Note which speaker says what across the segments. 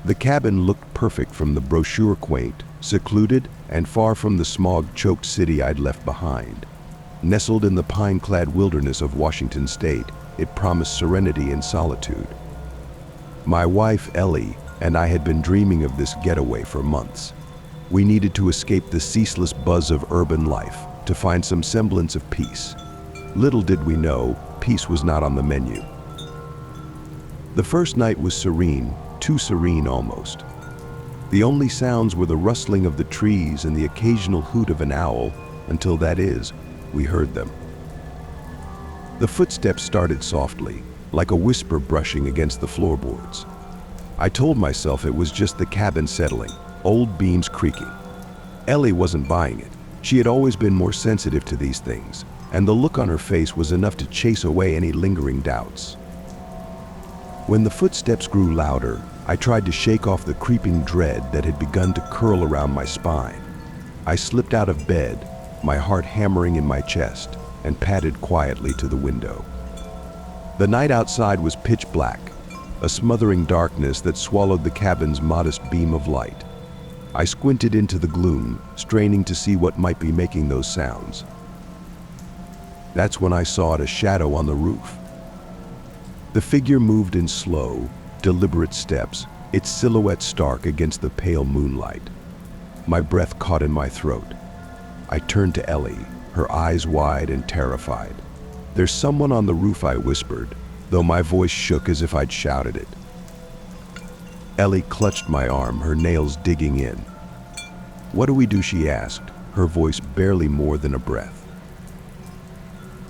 Speaker 1: The cabin looked perfect from the brochure, quaint, secluded, and far from the smog-choked city I'd left behind. Nestled in the pine-clad wilderness of Washington state, it promised serenity and solitude. My wife, Ellie, and I had been dreaming of this getaway for months. We needed to escape the ceaseless buzz of urban life, to find some semblance of peace. Little did we know, peace was not on the menu. The first night was serene, too serene almost. The only sounds were the rustling of the trees and the occasional hoot of an owl, until, that is, we heard them. The footsteps started softly, like a whisper brushing against the floorboards. I told myself it was just the cabin settling, old beams creaking. Ellie wasn't buying it. She had always been more sensitive to these things, and the look on her face was enough to chase away any lingering doubts. When the footsteps grew louder, I tried to shake off the creeping dread that had begun to curl around my spine. I slipped out of bed, my heart hammering in my chest, and padded quietly to the window. The night outside was pitch black, a smothering darkness that swallowed the cabin's modest beam of light. I squinted into the gloom, straining to see what might be making those sounds. That's when I saw a shadow on the roof. The figure moved in slow, deliberate steps, its silhouette stark against the pale moonlight. My breath caught in my throat. I turned to Ellie, her eyes wide and terrified. "There's someone on the roof," I whispered, though my voice shook as if I'd shouted it. Ellie clutched my arm, her nails digging in. "What do we do?" she asked, her voice barely more than a breath.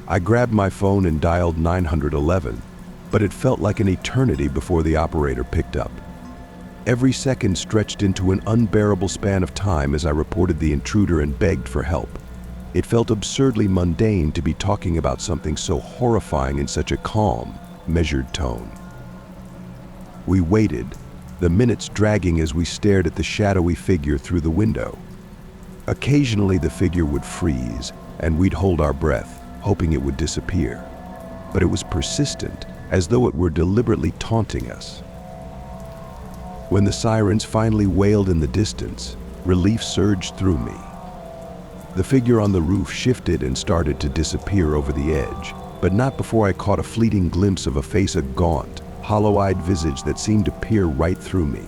Speaker 1: I grabbed my phone and dialed 911, but it felt like an eternity before the operator picked up. Every second stretched into an unbearable span of time as I reported the intruder and begged for help. It felt absurdly mundane to be talking about something so horrifying in such a calm, measured tone. We waited, the minutes dragging as we stared at the shadowy figure through the window. Occasionally the figure would freeze, and we'd hold our breath, hoping it would disappear. But it was persistent, as though it were deliberately taunting us. When the sirens finally wailed in the distance, relief surged through me. The figure on the roof shifted and started to disappear over the edge, but not before I caught a fleeting glimpse of a face, a gaunt, hollow-eyed visage that seemed to peer right through me.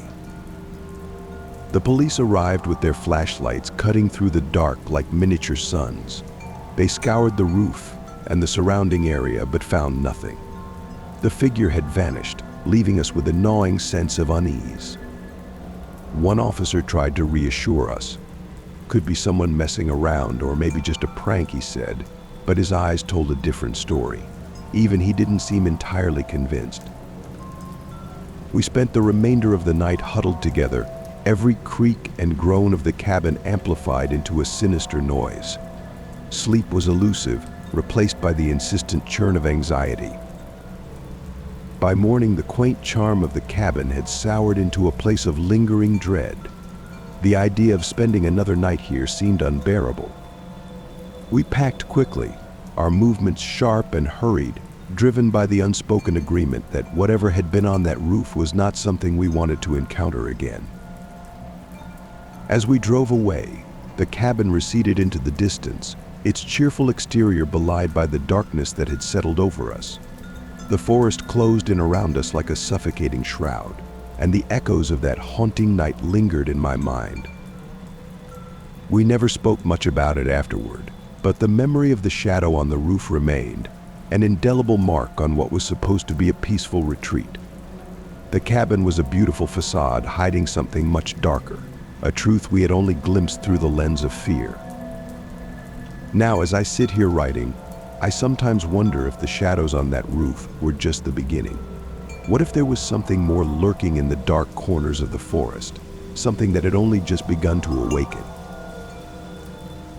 Speaker 1: The police arrived with their flashlights cutting through the dark like miniature suns. They scoured the roof and the surrounding area but found nothing. The figure had vanished, leaving us with a gnawing sense of unease. One officer tried to reassure us. "Could be someone messing around, or maybe just a prank," he said, but his eyes told a different story. Even he didn't seem entirely convinced. We spent the remainder of the night huddled together, every creak and groan of the cabin amplified into a sinister noise. Sleep was elusive, replaced by the insistent churn of anxiety. By morning, the quaint charm of the cabin had soured into a place of lingering dread. The idea of spending another night here seemed unbearable. We packed quickly, our movements sharp and hurried, driven by the unspoken agreement that whatever had been on that roof was not something we wanted to encounter again. As we drove away, the cabin receded into the distance, its cheerful exterior belied by the darkness that had settled over us. The forest closed in around us like a suffocating shroud, and the echoes of that haunting night lingered in my mind. We never spoke much about it afterward, but the memory of the shadow on the roof remained, an indelible mark on what was supposed to be a peaceful retreat. The cabin was a beautiful facade hiding something much darker, a truth we had only glimpsed through the lens of fear. Now, as I sit here writing, I sometimes wonder if the shadows on that roof were just the beginning. What if there was something more lurking in the dark corners of the forest, something that had only just begun to awaken?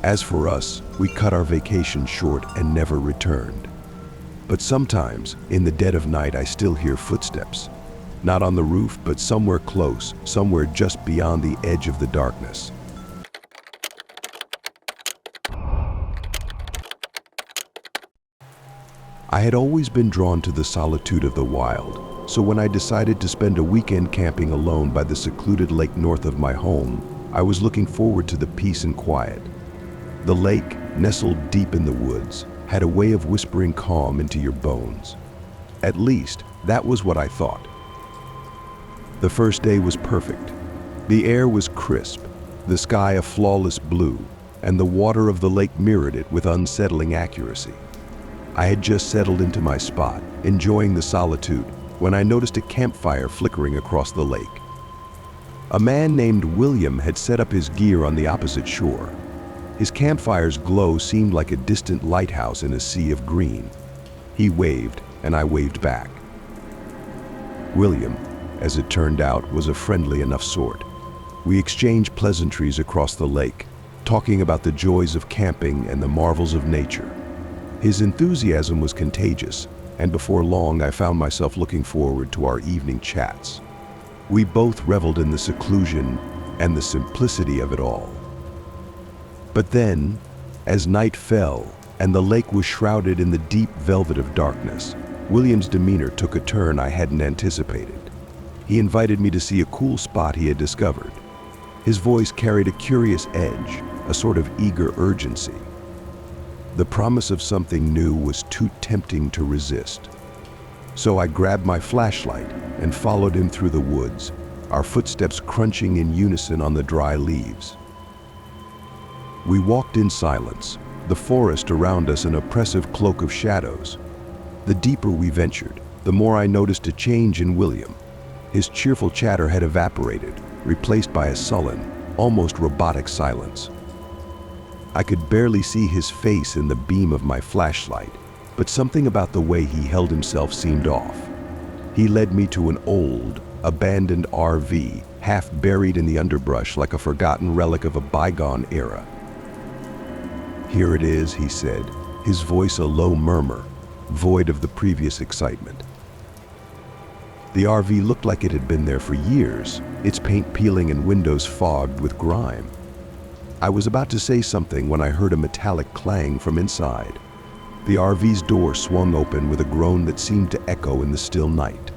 Speaker 1: As for us, we cut our vacation short and never returned. But sometimes, in the dead of night, I still hear footsteps. Not on the roof, but somewhere close, somewhere just beyond the edge of the darkness. I had always been drawn to the solitude of the wild, so when I decided to spend a weekend camping alone by the secluded lake north of my home, I was looking forward to the peace and quiet. The lake, nestled deep in the woods, had a way of whispering calm into your bones. At least, that was what I thought. The first day was perfect. The air was crisp, the sky a flawless blue, and the water of the lake mirrored it with unsettling accuracy. I had just settled into my spot, enjoying the solitude, when I noticed a campfire flickering across the lake. A man named William had set up his gear on the opposite shore. His campfire's glow seemed like a distant lighthouse in a sea of green. He waved, and I waved back. William, as it turned out, was a friendly enough sort. We exchanged pleasantries across the lake, talking about the joys of camping and the marvels of nature. His enthusiasm was contagious, and before long I found myself looking forward to our evening chats. We both reveled in the seclusion and the simplicity of it all. But then, as night fell and the lake was shrouded in the deep velvet of darkness, William's demeanor took a turn I hadn't anticipated. He invited me to see a cool spot he had discovered. His voice carried a curious edge, a sort of eager urgency. The promise of something new was too tempting to resist. So I grabbed my flashlight and followed him through the woods, our footsteps crunching in unison on the dry leaves. We walked in silence, the forest around us an oppressive cloak of shadows. The deeper we ventured, the more I noticed a change in William. His cheerful chatter had evaporated, replaced by a sullen, almost robotic silence. I could barely see his face in the beam of my flashlight, but something about the way he held himself seemed off. He led me to an old, abandoned RV, half buried in the underbrush like a forgotten relic of a bygone era. "Here it is," he said, his voice a low murmur, void of the previous excitement. The RV looked like it had been there for years, its paint peeling and windows fogged with grime. I was about to say something when I heard a metallic clang from inside. The RV's door swung open with a groan that seemed to echo in the still night.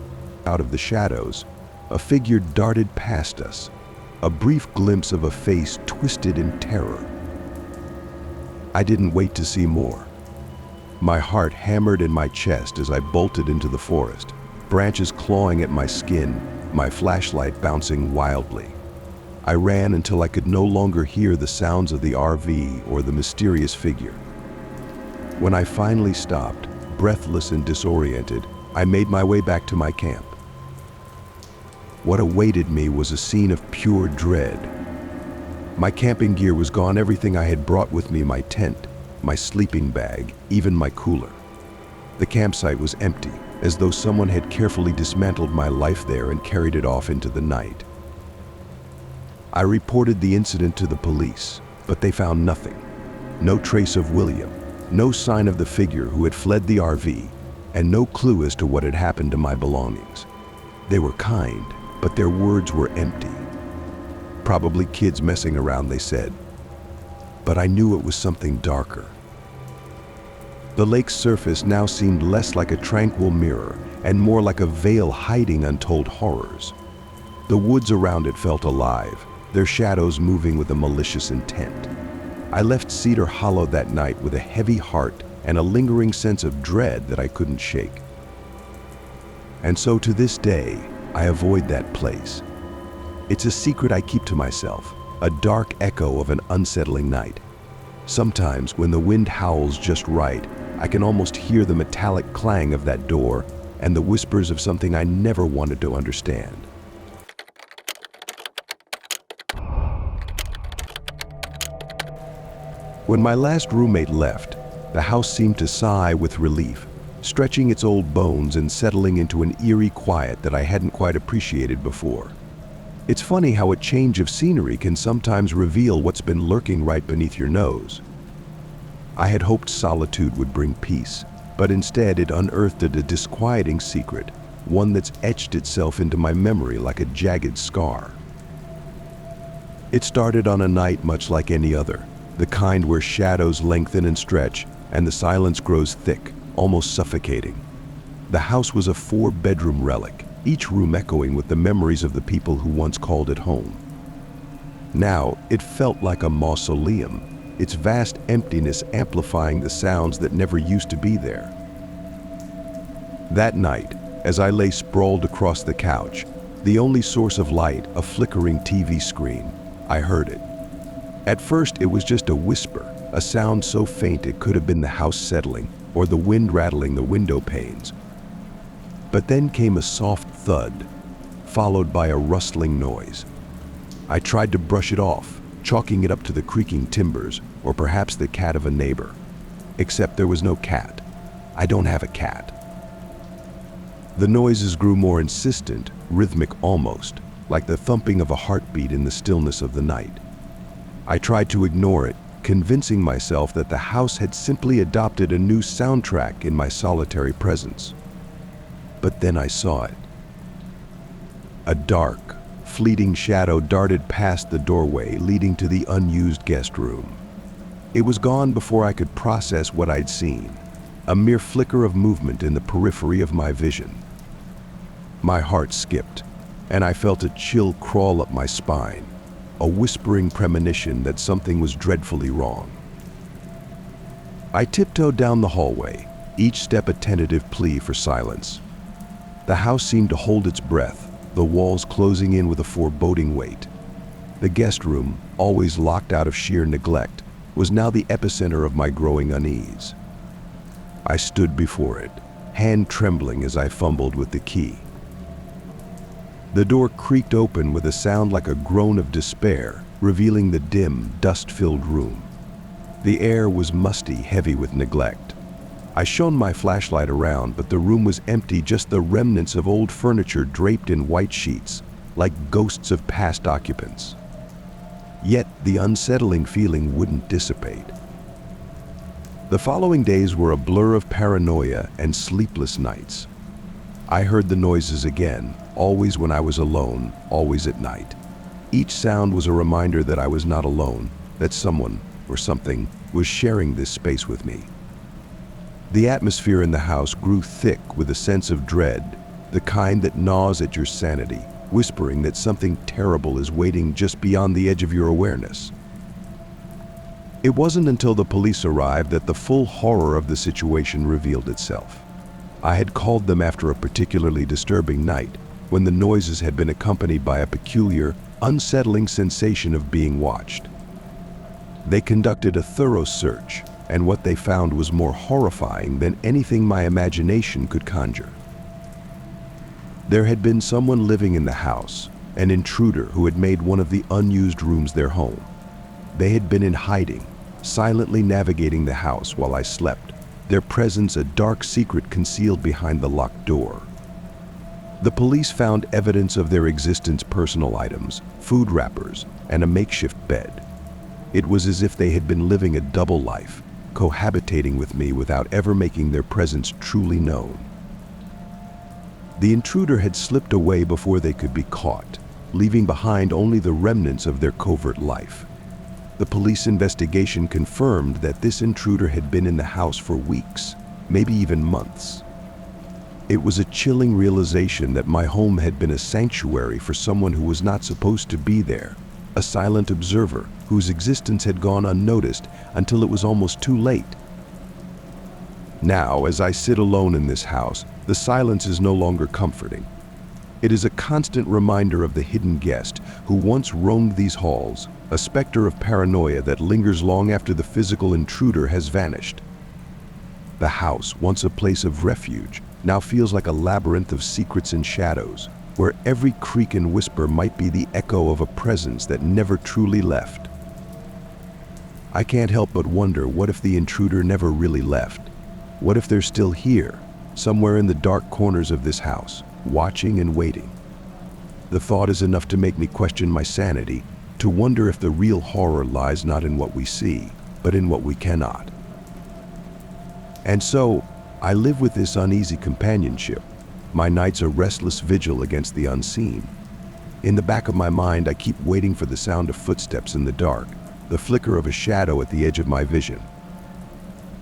Speaker 1: Out of the shadows, a figure darted past us, a brief glimpse of a face twisted in terror. I didn't wait to see more. My heart hammered in my chest as I bolted into the forest, branches clawing at my skin, my flashlight bouncing wildly. I ran until I could no longer hear the sounds of the RV or the mysterious figure. When I finally stopped, breathless and disoriented, I made my way back to my camp. What awaited me was a scene of pure dread. My camping gear was gone, everything I had brought with me, my tent, my sleeping bag, even my cooler. The campsite was empty, as though someone had carefully dismantled my life there and carried it off into the night. I reported the incident to the police, but they found nothing. No trace of William, no sign of the figure who had fled the RV, and no clue as to what had happened to my belongings. They were kind, but their words were empty. Probably kids messing around, they said. But I knew it was something darker. The lake's surface now seemed less like a tranquil mirror and more like a veil hiding untold horrors. The woods around it felt alive, their shadows moving with a malicious intent. I left Cedar Hollow that night with a heavy heart and a lingering sense of dread that I couldn't shake. And so to this day, I avoid that place. It's a secret I keep to myself, a dark echo of an unsettling night. Sometimes, when the wind howls just right, I can almost hear the metallic clang of that door and the whispers of something I never wanted to understand. When my last roommate left, the house seemed to sigh with relief, stretching its old bones and settling into an eerie quiet that I hadn't quite appreciated before. It's funny how a change of scenery can sometimes reveal what's been lurking right beneath your nose. I had hoped solitude would bring peace, but instead it unearthed a disquieting secret, one that's etched itself into my memory like a jagged scar. It started on a night much like any other, the kind where shadows lengthen and stretch and the silence grows thick, almost suffocating. The house was a 4-bedroom relic, each room echoing with the memories of the people who once called it home. Now, it felt like a mausoleum, its vast emptiness amplifying the sounds that never used to be there. That night, as I lay sprawled across the couch, the only source of light a flickering TV screen, I heard it. At first, it was just a whisper, a sound so faint it could have been the house settling or the wind rattling the window panes. But then came a soft thud, followed by a rustling noise. I tried to brush it off, chalking it up to the creaking timbers or perhaps the cat of a neighbor. Except there was no cat. I don't have a cat. The noises grew more insistent, rhythmic almost, like the thumping of a heartbeat in the stillness of the night. I tried to ignore it, convincing myself that the house had simply adopted a new soundtrack in my solitary presence. But then I saw it. A dark, fleeting shadow darted past the doorway leading to the unused guest room. It was gone before I could process what I'd seen, a mere flicker of movement in the periphery of my vision. My heart skipped, and I felt a chill crawl up my spine, a whispering premonition that something was dreadfully wrong. I tiptoed down the hallway, each step a tentative plea for silence. The house seemed to hold its breath, the walls closing in with a foreboding weight. The guest room, always locked out of sheer neglect, was now the epicenter of my growing unease. I stood before it, hand trembling as I fumbled with the key. The door creaked open with a sound like a groan of despair, revealing the dim, dust-filled room. The air was musty, heavy with neglect. I shone my flashlight around, but the room was empty, just the remnants of old furniture draped in white sheets, like ghosts of past occupants. Yet the unsettling feeling wouldn't dissipate. The following days were a blur of paranoia and sleepless nights. I heard the noises again, always when I was alone, always at night. Each sound was a reminder that I was not alone, that someone or something was sharing this space with me. The atmosphere in the house grew thick with a sense of dread, the kind that gnaws at your sanity, whispering that something terrible is waiting just beyond the edge of your awareness. It wasn't until the police arrived that the full horror of the situation revealed itself. I had called them after a particularly disturbing night, when the noises had been accompanied by a peculiar, unsettling sensation of being watched. They conducted a thorough search, and what they found was more horrifying than anything my imagination could conjure. There had been someone living in the house, an intruder who had made one of the unused rooms their home. They had been in hiding, silently navigating the house while I slept, their presence a dark secret concealed behind the locked door. The police found evidence of their existence: personal items, food wrappers, and a makeshift bed. It was as if they had been living a double life, cohabitating with me without ever making their presence truly known. The intruder had slipped away before they could be caught, leaving behind only the remnants of their covert life. The police investigation confirmed that this intruder had been in the house for weeks, maybe even months. It was a chilling realization that my home had been a sanctuary for someone who was not supposed to be there, a silent observer whose existence had gone unnoticed until it was almost too late. Now, as I sit alone in this house, the silence is no longer comforting. It is a constant reminder of the hidden guest who once roamed these halls, a specter of paranoia that lingers long after the physical intruder has vanished. The house, once a place of refuge, now feels like a labyrinth of secrets and shadows, where every creak and whisper might be the echo of a presence that never truly left. I can't help but wonder, what if the intruder never really left? What if they're still here, somewhere in the dark corners of this house, watching and waiting? The thought is enough to make me question my sanity, to wonder if the real horror lies not in what we see, but in what we cannot. And so, I live with this uneasy companionship, my nights a restless vigil against the unseen. In the back of my mind, I keep waiting for the sound of footsteps in the dark, the flicker of a shadow at the edge of my vision.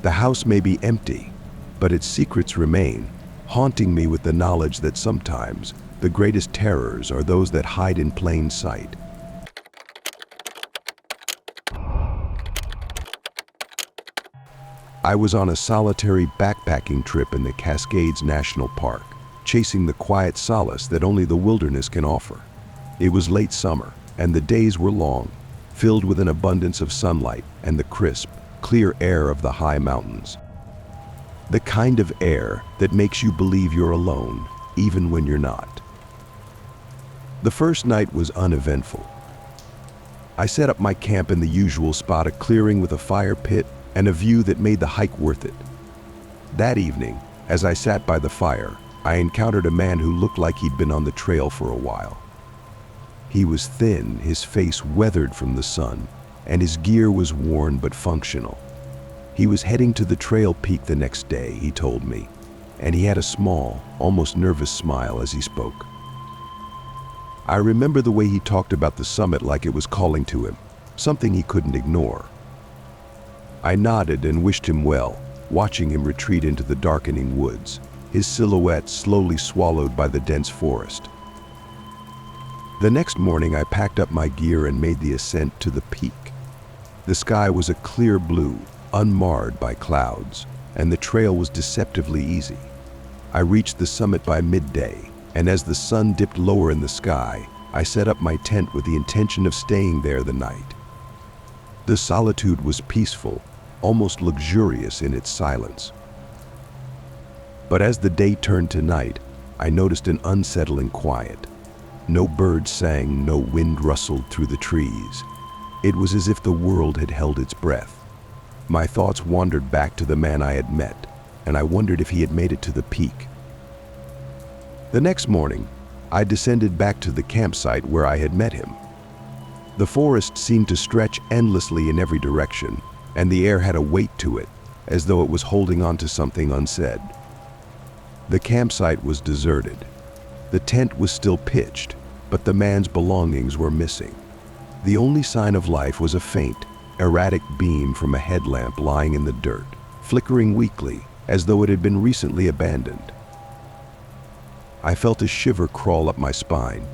Speaker 1: The house may be empty, but its secrets remain, haunting me with the knowledge that sometimes the greatest terrors are those that hide in plain sight. I was on a solitary backpacking trip in the Cascades National Park, chasing the quiet solace that only the wilderness can offer. It was late summer, and the days were long, filled with an abundance of sunlight and the crisp, clear air of the high mountains. The kind of air that makes you believe you're alone, even when you're not. The first night was uneventful. I set up my camp in the usual spot, a clearing with a fire pit and a view that made the hike worth it. That evening, as I sat by the fire, I encountered a man who looked like he'd been on the trail for a while. He was thin, his face weathered from the sun, and his gear was worn but functional. He was heading to the trail peak the next day, he told me, and he had a small, almost nervous smile as he spoke. I remember the way he talked about the summit like it was calling to him, something he couldn't ignore. I nodded and wished him well, watching him retreat into the darkening woods, his silhouette slowly swallowed by the dense forest. The next morning, I packed up my gear and made the ascent to the peak. The sky was a clear blue, unmarred by clouds, and the trail was deceptively easy. I reached the summit by midday, and as the sun dipped lower in the sky, I set up my tent with the intention of staying there the night. The solitude was peaceful, almost luxurious in its silence. But as the day turned to night, I noticed an unsettling quiet. No birds sang, no wind rustled through the trees. It was as if the world had held its breath. My thoughts wandered back to the man I had met, and I wondered if he had made it to the peak. The next morning, I descended back to the campsite where I had met him. The forest seemed to stretch endlessly in every direction, and the air had a weight to it, as though it was holding on to something unsaid. The campsite was deserted. The tent was still pitched, but the man's belongings were missing. The only sign of life was a faint, erratic beam from a headlamp lying in the dirt, flickering weakly, as though it had been recently abandoned. I felt a shiver crawl up my spine.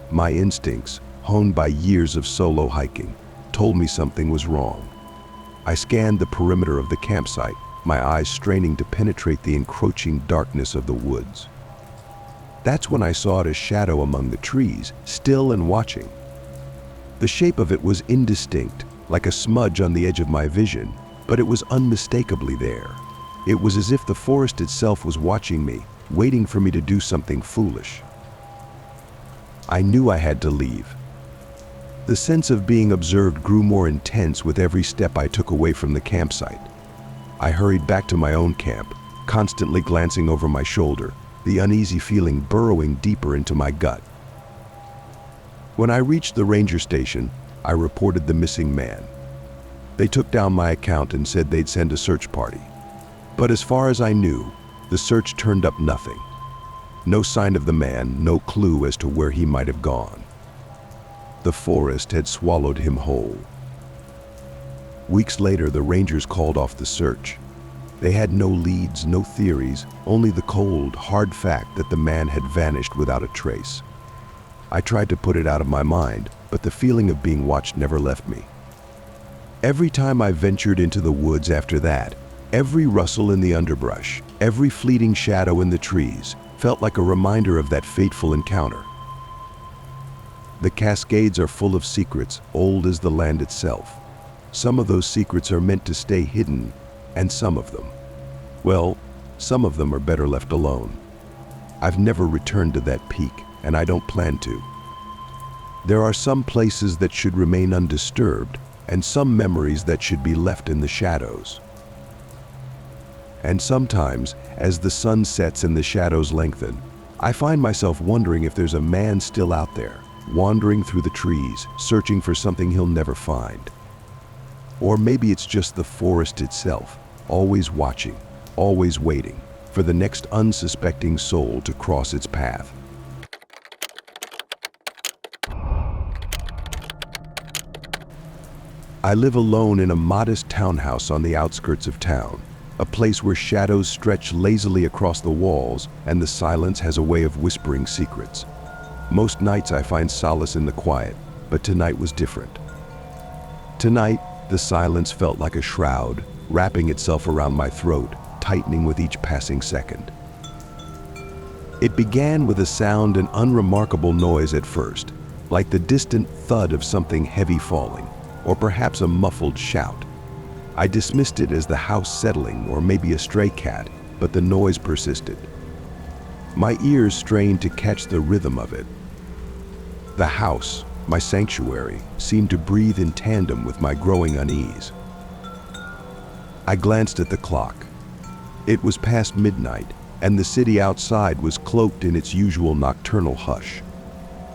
Speaker 1: My instincts, honed by years of solo hiking, told me something was wrong. I scanned the perimeter of the campsite, my eyes straining to penetrate the encroaching darkness of the woods. That's when I saw it, a shadow among the trees, still and watching. The shape of it was indistinct, like a smudge on the edge of my vision, but it was unmistakably there. It was as if the forest itself was watching me, waiting for me to do something foolish. I knew I had to leave. The sense of being observed grew more intense with every step I took away from the campsite. I hurried back to my own camp, constantly glancing over my shoulder, the uneasy feeling burrowing deeper into my gut. When I reached the ranger station, I reported the missing man. They took down my account and said they'd send a search party. But as far as I knew, the search turned up nothing. No sign of the man, no clue as to where he might have gone. The forest had swallowed him whole. Weeks later, the rangers called off the search. They had no leads, no theories, only the cold, hard fact that the man had vanished without a trace. I tried to put it out of my mind, but the feeling of being watched never left me. Every time I ventured into the woods after that, every rustle in the underbrush, every fleeting shadow in the trees, felt like a reminder of that fateful encounter. The Cascades are full of secrets, old as the land itself. Some of those secrets are meant to stay hidden, and some of them, well, some of them are better left alone. I've never returned to that peak, and I don't plan to. There are some places that should remain undisturbed, and some memories that should be left in the shadows. And sometimes, as the sun sets and the shadows lengthen, I find myself wondering if there's a man still out there, wandering through the trees, searching for something he'll never find. Or maybe it's just the forest itself, always watching, always waiting for the next unsuspecting soul to cross its path. I live alone in a modest townhouse on the outskirts of town, a place where shadows stretch lazily across the walls and the silence has a way of whispering secrets. Most nights I find solace in the quiet, but tonight was different. Tonight, the silence felt like a shroud, wrapping itself around my throat, tightening with each passing second. It began with a sound and unremarkable noise at first, like the distant thud of something heavy falling, or perhaps a muffled shout. I dismissed it as the house settling or maybe a stray cat, but the noise persisted. My ears strained to catch the rhythm of it. The house, my sanctuary, seemed to breathe in tandem with my growing unease. I glanced at the clock. It was past midnight, and the city outside was cloaked in its usual nocturnal hush.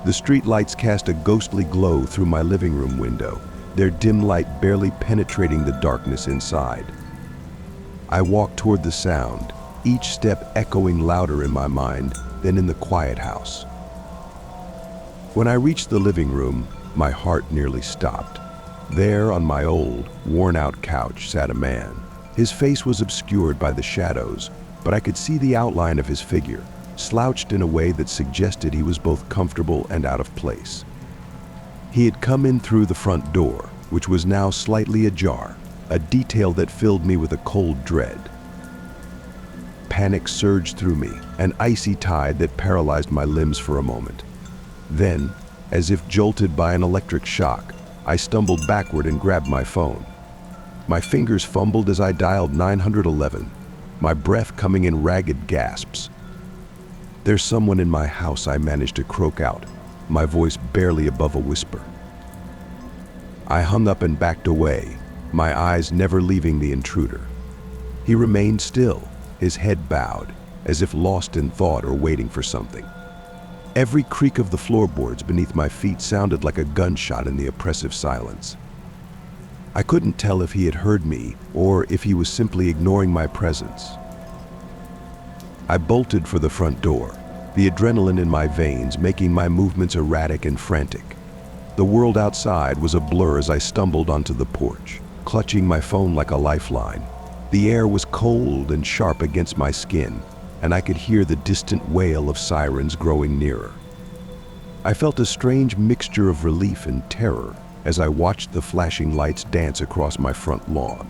Speaker 1: The streetlights cast a ghostly glow through my living room window, their dim light barely penetrating the darkness inside. I walked toward the sound, each step echoing louder in my mind than in the quiet house. When I reached the living room, my heart nearly stopped. There, on my old, worn-out couch, sat a man. His face was obscured by the shadows, but I could see the outline of his figure, slouched in a way that suggested he was both comfortable and out of place. He had come in through the front door, which was now slightly ajar, a detail that filled me with a cold dread. Panic surged through me, an icy tide that paralyzed my limbs for a moment. Then, as if jolted by an electric shock, I stumbled backward and grabbed my phone. My fingers fumbled as I dialed 911, my breath coming in ragged gasps. "There's someone in my house," I managed to croak out, my voice barely above a whisper. I hung up and backed away, my eyes never leaving the intruder. He remained still, his head bowed, as if lost in thought or waiting for something. Every creak of the floorboards beneath my feet sounded like a gunshot in the oppressive silence. I couldn't tell if he had heard me or if he was simply ignoring my presence. I bolted for the front door, the adrenaline in my veins making my movements erratic and frantic. The world outside was a blur as I stumbled onto the porch, clutching my phone like a lifeline. The air was cold and sharp against my skin, and I could hear the distant wail of sirens growing nearer. I felt a strange mixture of relief and terror as I watched the flashing lights dance across my front lawn.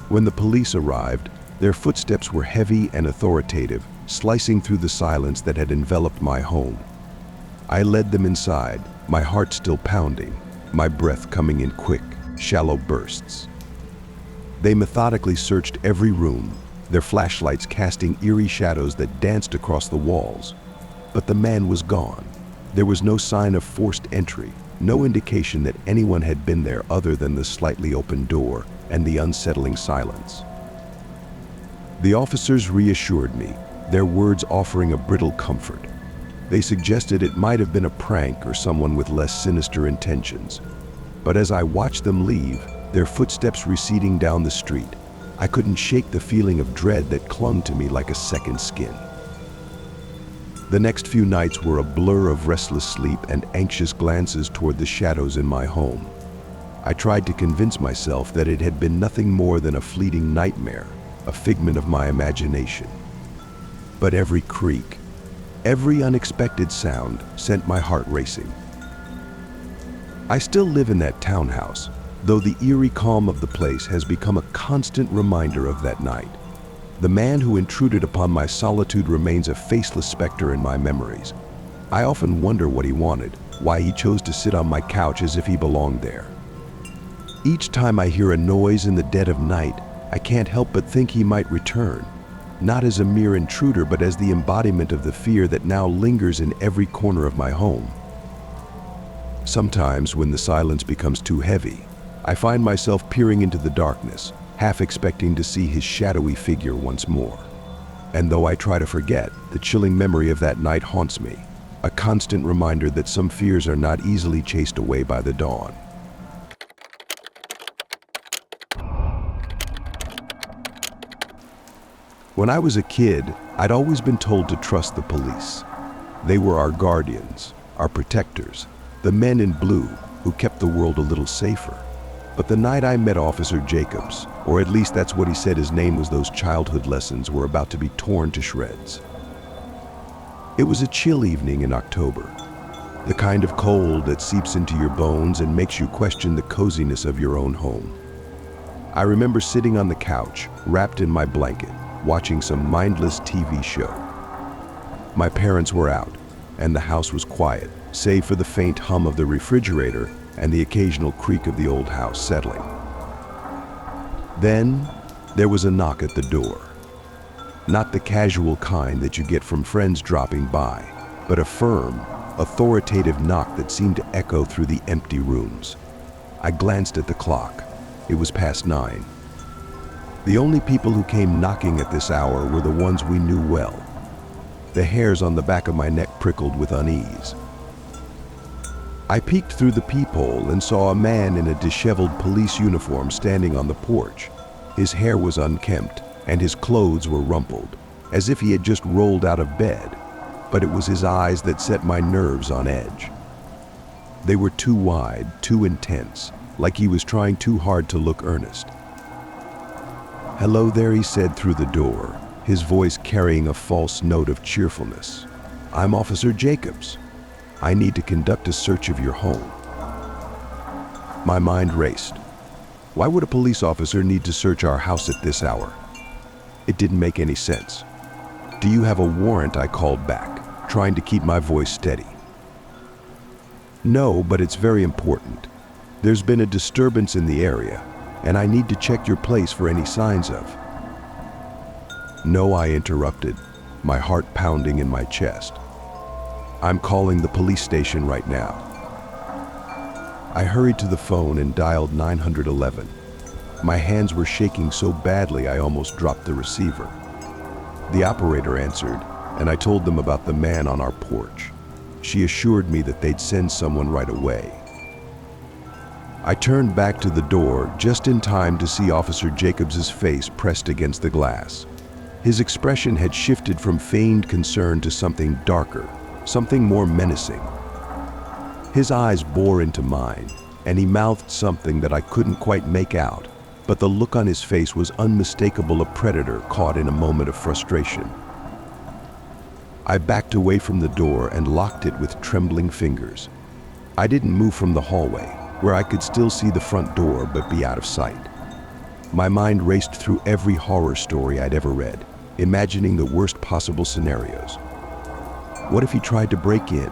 Speaker 1: When the police arrived, their footsteps were heavy and authoritative, slicing through the silence that had enveloped my home. I led them inside, my heart still pounding, my breath coming in quick, shallow bursts. They methodically searched every room, their flashlights casting eerie shadows that danced across the walls. But the man was gone. There was no sign of forced entry, no indication that anyone had been there other than the slightly open door and the unsettling silence. The officers reassured me, their words offering a brittle comfort. They suggested it might have been a prank or someone with less sinister intentions. But as I watched them leave, their footsteps receding down the street, I couldn't shake the feeling of dread that clung to me like a second skin. The next few nights were a blur of restless sleep and anxious glances toward the shadows in my home. I tried to convince myself that it had been nothing more than a fleeting nightmare, a figment of my imagination. But every creak, every unexpected sound sent my heart racing. I still live in that townhouse, though the eerie calm of the place has become a constant reminder of that night. The man who intruded upon my solitude remains a faceless specter in my memories. I often wonder what he wanted, why he chose to sit on my couch as if he belonged there. Each time I hear a noise in the dead of night, I can't help but think he might return, not as a mere intruder, but as the embodiment of the fear that now lingers in every corner of my home. Sometimes, when the silence becomes too heavy, I find myself peering into the darkness, half expecting to see his shadowy figure once more. And though I try to forget, the chilling memory of that night haunts me, a constant reminder that some fears are not easily chased away by the dawn. When I was a kid, I'd always been told to trust the police. They were our guardians, our protectors, the men in blue who kept the world a little safer. But the night I met Officer Jacobs, or at least that's what he said his name was, those childhood lessons were about to be torn to shreds. It was a chill evening in October, the kind of cold that seeps into your bones and makes you question the coziness of your own home. I remember sitting on the couch, wrapped in my blanket, watching some mindless TV show. My parents were out, and the house was quiet, save for the faint hum of the refrigerator and the occasional creak of the old house settling. Then, there was a knock at the door. Not the casual kind that you get from friends dropping by, but a firm, authoritative knock that seemed to echo through the empty rooms. I glanced at the clock. It was past 9. The only people who came knocking at this hour were the ones we knew well. The hairs on the back of my neck prickled with unease. I peeked through the peephole and saw a man in a disheveled police uniform standing on the porch. His hair was unkempt and his clothes were rumpled, as if he had just rolled out of bed, but it was his eyes that set my nerves on edge. They were too wide, too intense, like he was trying too hard to look earnest. "Hello there," he said through the door, his voice carrying a false note of cheerfulness. "I'm Officer Jacobs. I need to conduct a search of your home." My mind raced. Why would a police officer need to search our house at this hour? It didn't make any sense. "Do you have a warrant?" I called back, trying to keep my voice steady. "No, but it's very important. There's been a disturbance in the area, and I need to check your place for any signs of." "No," I interrupted, my heart pounding in my chest. "I'm calling the police station right now." I hurried to the phone and dialed 911. My hands were shaking so badly I almost dropped the receiver. The operator answered, and I told them about the man on our porch. She assured me that they'd send someone right away. I turned back to the door just in time to see Officer Jacobs' face pressed against the glass. His expression had shifted from feigned concern to something darker, something more menacing. His eyes bore into mine, and he mouthed something that I couldn't quite make out, but the look on his face was unmistakable, a predator caught in a moment of frustration. I backed away from the door and locked it with trembling fingers. I didn't move from the hallway, where I could still see the front door but be out of sight. My mind raced through every horror story I'd ever read, imagining the worst possible scenarios. What if he tried to break in?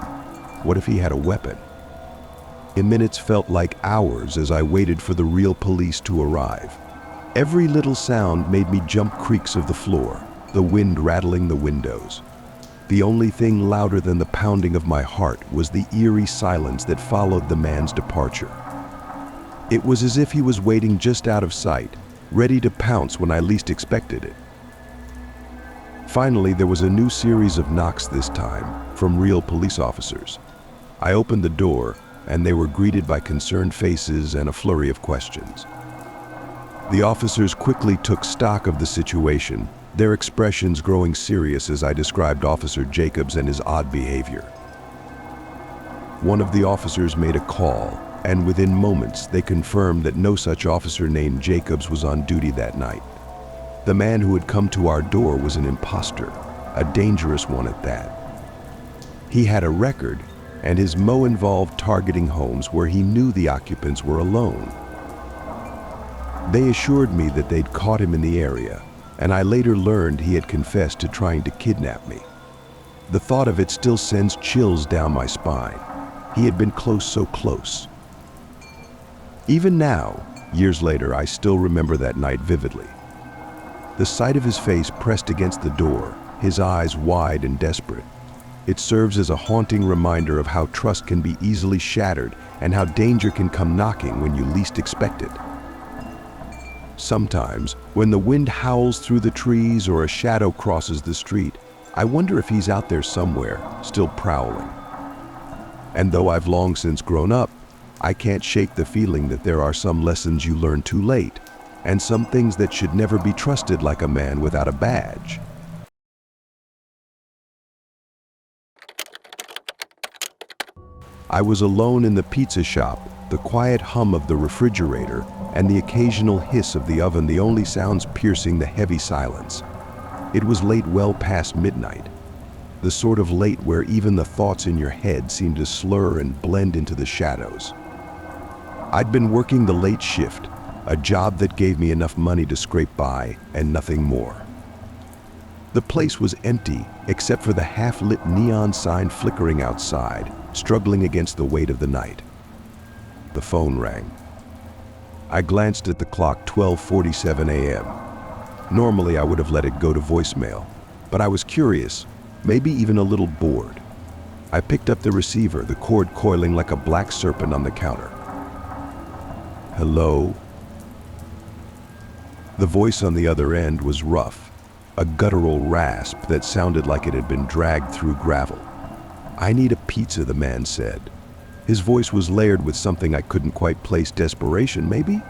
Speaker 1: What if he had a weapon? The minutes felt like hours as I waited for the real police to arrive. Every little sound made me jump creaks of the floor, the wind rattling the windows. The only thing louder than the pounding of my heart was the eerie silence that followed the man's departure. It was as if he was waiting just out of sight, ready to pounce when I least expected it. Finally, there was a new series of knocks, this time from real police officers. I opened the door, and they were greeted by concerned faces and a flurry of questions. The officers quickly took stock of the situation, their expressions growing serious as I described Officer Jacobs and his odd behavior. One of the officers made a call, and within moments they confirmed that no such officer named Jacobs was on duty that night. The man who had come to our door was an imposter, a dangerous one at that. He had a record, and his MO involved targeting homes where he knew the occupants were alone. They assured me that they'd caught him in the area, and I later learned he had confessed to trying to kidnap me. The thought of it still sends chills down my spine. He had been close, so close. Even now, years later, I still remember that night vividly. The sight of his face pressed against the door, his eyes wide and desperate. It serves as a haunting reminder of how trust can be easily shattered and how danger can come knocking when you least expect it. Sometimes, when the wind howls through the trees or a shadow crosses the street, I wonder if he's out there somewhere, still prowling. And though I've long since grown up, I can't shake the feeling that there are some lessons you learn too late, and some things that should never be trusted, like a man without a badge. I was alone in the pizza shop, the quiet hum of the refrigerator, and the occasional hiss of the oven the only sounds piercing the heavy silence. It was late, well past midnight, the sort of late where even the thoughts in your head seem to slur and blend into the shadows. I'd been working the late shift, a job that gave me enough money to scrape by and nothing more. The place was empty except for the half-lit neon sign flickering outside, struggling against the weight of the night. The phone rang. I glanced at the clock, 12:47 a.m. Normally I would have let it go to voicemail, but I was curious, maybe even a little bored. I picked up the receiver, the cord coiling like a black serpent on the counter. Hello? The voice on the other end was rough, a guttural rasp that sounded like it had been dragged through gravel. I need a pizza, the man said. His voice was layered with something I couldn't quite place. Desperation, maybe?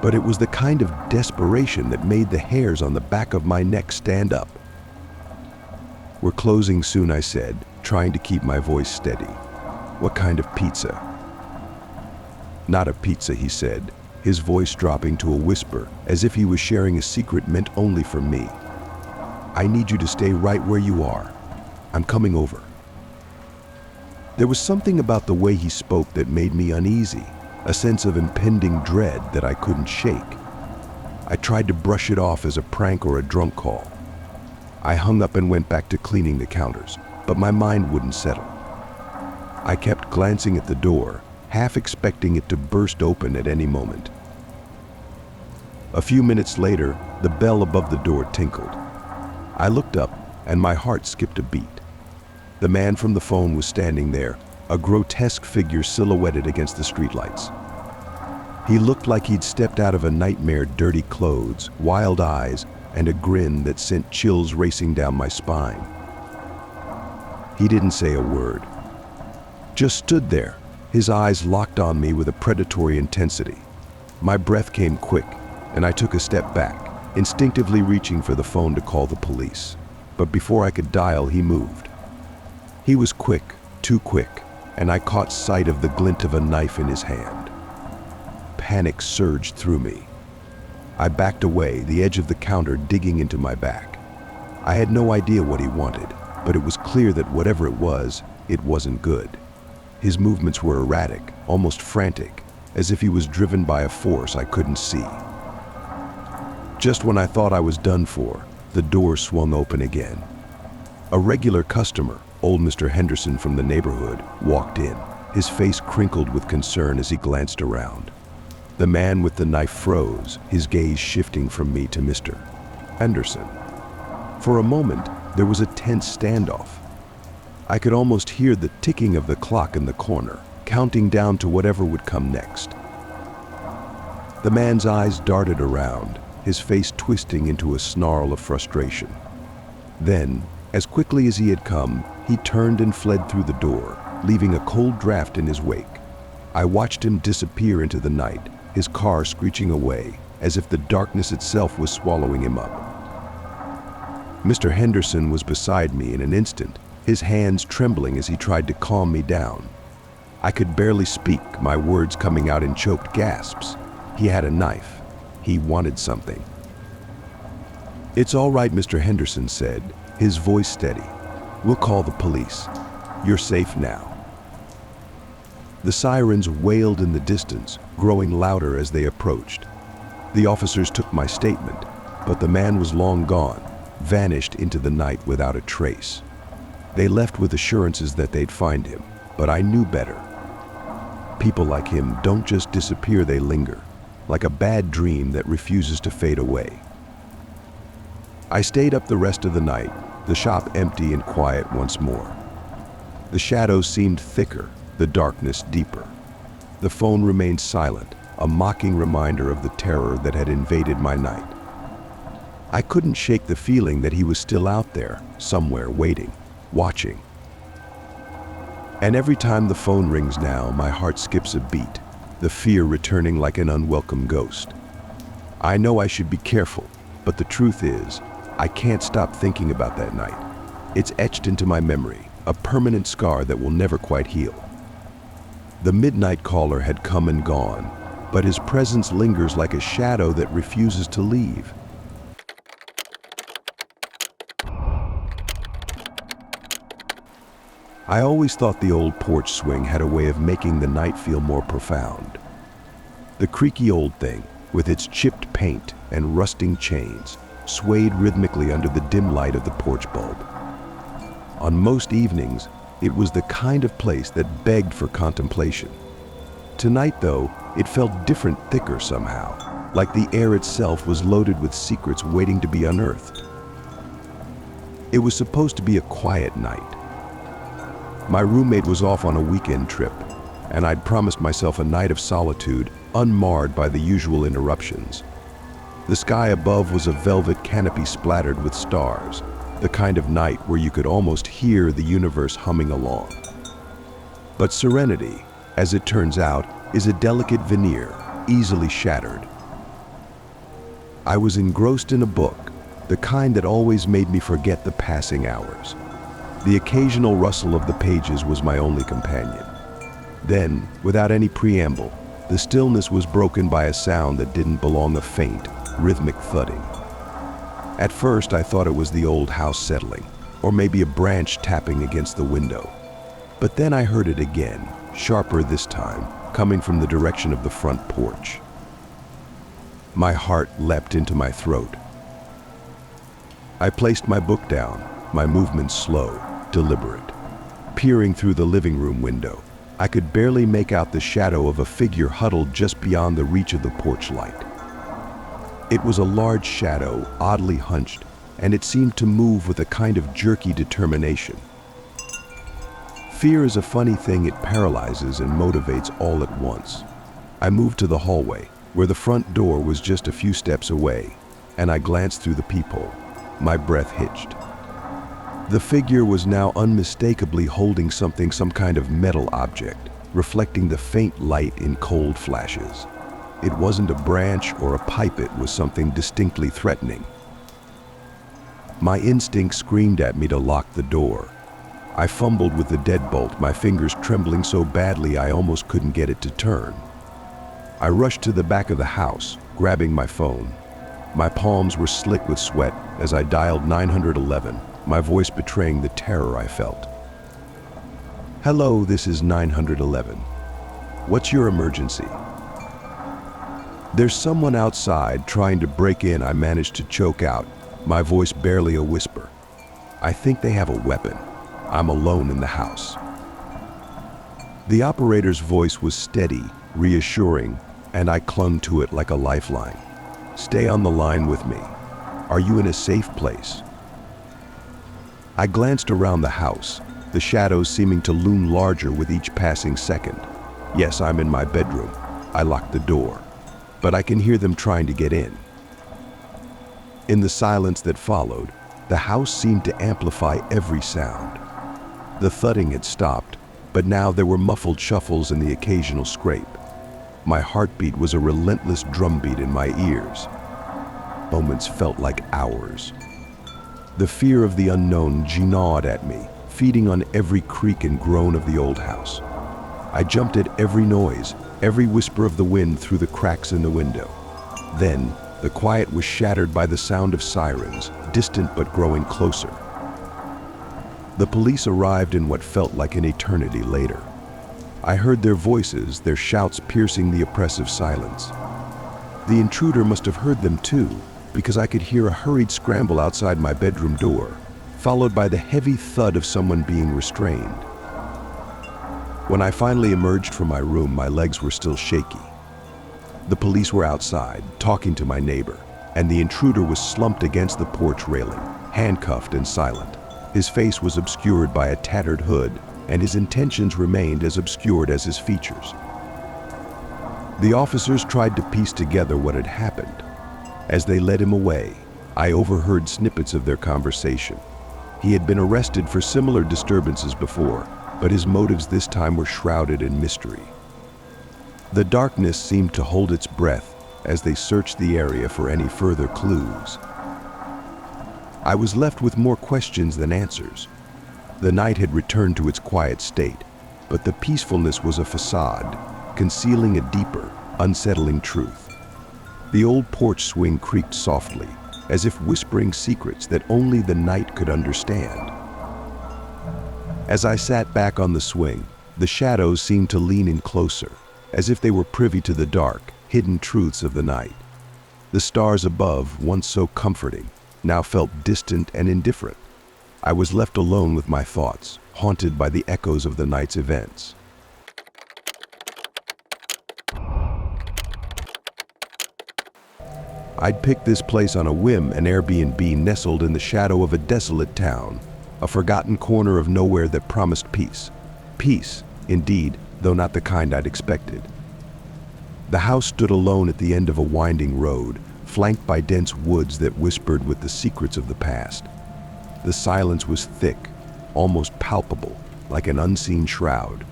Speaker 1: But it was the kind of desperation that made the hairs on the back of my neck stand up. We're closing soon, I said, trying to keep my voice steady. What kind of pizza? Not a pizza, he said, his voice dropping to a whisper, as if he was sharing a secret meant only for me. I need you to stay right where you are. I'm coming over. There was something about the way he spoke that made me uneasy, a sense of impending dread that I couldn't shake. I tried to brush it off as a prank or a drunk call. I hung up and went back to cleaning the counters, but my mind wouldn't settle. I kept glancing at the door, half expecting it to burst open at any moment. A few minutes later, the bell above the door tinkled. I looked up, and my heart skipped a beat. The man from the phone was standing there, a grotesque figure silhouetted against the streetlights. He looked like he'd stepped out of a nightmare, dirty clothes, wild eyes, and a grin that sent chills racing down my spine. He didn't say a word, just stood there, his eyes locked on me with a predatory intensity. My breath came quick, and I took a step back, instinctively reaching for the phone to call the police. But before I could dial, he moved. He was quick, too quick, and I caught sight of the glint of a knife in his hand. Panic surged through me. I backed away, the edge of the counter digging into my back. I had no idea what he wanted, but it was clear that whatever it was, it wasn't good. His movements were erratic, almost frantic, as if he was driven by a force I couldn't see. Just when I thought I was done for, the door swung open again. A regular customer, old Mr. Henderson from the neighborhood, walked in, his face crinkled with concern as he glanced around. The man with the knife froze, his gaze shifting from me to Mr. Henderson. For a moment, there was a tense standoff. I could almost hear the ticking of the clock in the corner, counting down to whatever would come next. The man's eyes darted around, his face twisting into a snarl of frustration. Then, as quickly as he had come, he turned and fled through the door, leaving a cold draft in his wake. I watched him disappear into the night, his car screeching away, as if the darkness itself was swallowing him up. Mr. Henderson was beside me in an instant, his hands trembling as he tried to calm me down. I could barely speak, my words coming out in choked gasps. He had a knife. He wanted something. "It's all right," Mr. Henderson said, his voice steady. "We'll call the police. You're safe now." The sirens wailed in the distance, growing louder as they approached. The officers took my statement, but the man was long gone, vanished into the night without a trace. They left with assurances that they'd find him, but I knew better. People like him don't just disappear, they linger, like a bad dream that refuses to fade away. I stayed up the rest of the night, the shop empty and quiet once more. The shadows seemed thicker, the darkness deeper. The phone remained silent, a mocking reminder of the terror that had invaded my night. I couldn't shake the feeling that he was still out there, somewhere waiting, watching. And every time the phone rings now, my heart skips a beat, the fear returning like an unwelcome ghost. I know I should be careful, but the truth is, I can't stop thinking about that night. It's etched into my memory, a permanent scar that will never quite heal. The midnight caller had come and gone, but his presence lingers like a shadow that refuses to leave. I always thought the old porch swing had a way of making the night feel more profound. The creaky old thing, with its chipped paint and rusting chains, swayed rhythmically under the dim light of the porch bulb. On most evenings, it was the kind of place that begged for contemplation. Tonight, though, it felt different, thicker somehow, like the air itself was loaded with secrets waiting to be unearthed. It was supposed to be a quiet night. My roommate was off on a weekend trip, and I'd promised myself a night of solitude unmarred by the usual interruptions. The sky above was a velvet canopy splattered with stars, the kind of night where you could almost hear the universe humming along. But serenity, as it turns out, is a delicate veneer, easily shattered. I was engrossed in a book, the kind that always made me forget the passing hours. The occasional rustle of the pages was my only companion. Then, without any preamble, the stillness was broken by a sound that didn't belong, a faint, rhythmic thudding. At first, I thought it was the old house settling, or maybe a branch tapping against the window. But then I heard it again, sharper this time, coming from the direction of the front porch. My heart leapt into my throat. I placed my book down, my movements slow, deliberate. Peering through the living room window, I could barely make out the shadow of a figure huddled just beyond the reach of the porch light. It was a large shadow, oddly hunched, and it seemed to move with a kind of jerky determination. Fear is a funny thing, it paralyzes and motivates all at once. I moved to the hallway, where the front door was just a few steps away, and I glanced through the peephole. My breath hitched. The figure was now unmistakably holding something, some kind of metal object, reflecting the faint light in cold flashes. It wasn't a branch or a pipe, it was something distinctly threatening. My instinct screamed at me to lock the door. I fumbled with the deadbolt, my fingers trembling so badly I almost couldn't get it to turn. I rushed to the back of the house, grabbing my phone. My palms were slick with sweat as I dialed 911, my voice betraying the terror I felt. "Hello, this is 911. What's your emergency?" "There's someone outside trying to break in," I managed to choke out, my voice barely a whisper. "I think they have a weapon. I'm alone in the house." The operator's voice was steady, reassuring, and I clung to it like a lifeline. "Stay on the line with me. Are you in a safe place?" I glanced around the house, the shadows seeming to loom larger with each passing second. "Yes, I'm in my bedroom." I locked the door, but I can hear them trying to get in. In the silence that followed, the house seemed to amplify every sound. The thudding had stopped, but now there were muffled shuffles and the occasional scrape. My heartbeat was a relentless drumbeat in my ears. Moments felt like hours. The fear of the unknown gnawed at me, feeding on every creak and groan of the old house. I jumped at every noise, every whisper of the wind through the cracks in the window. Then, the quiet was shattered by the sound of sirens, distant but growing closer. The police arrived in what felt like an eternity later. I heard their voices, their shouts piercing the oppressive silence. The intruder must have heard them too, because I could hear a hurried scramble outside my bedroom door, followed by the heavy thud of someone being restrained. When I finally emerged from my room, my legs were still shaky. The police were outside, talking to my neighbor, and the intruder was slumped against the porch railing, handcuffed and silent. His face was obscured by a tattered hood, and his intentions remained as obscured as his features. The officers tried to piece together what had happened. As they led him away, I overheard snippets of their conversation. He had been arrested for similar disturbances before, but his motives this time were shrouded in mystery. The darkness seemed to hold its breath as they searched the area for any further clues. I was left with more questions than answers. The night had returned to its quiet state, but the peacefulness was a facade, concealing a deeper, unsettling truth. The old porch swing creaked softly, as if whispering secrets that only the night could understand. As I sat back on the swing, the shadows seemed to lean in closer, as if they were privy to the dark, hidden truths of the night. The stars above, once so comforting, now felt distant and indifferent. I was left alone with my thoughts, haunted by the echoes of the night's events. I'd picked this place on a whim, an Airbnb nestled in the shadow of a desolate town, a forgotten corner of nowhere that promised peace. Peace, indeed, though not the kind I'd expected. The house stood alone at the end of a winding road, flanked by dense woods that whispered with the secrets of the past. The silence was thick, almost palpable, like an unseen shroud.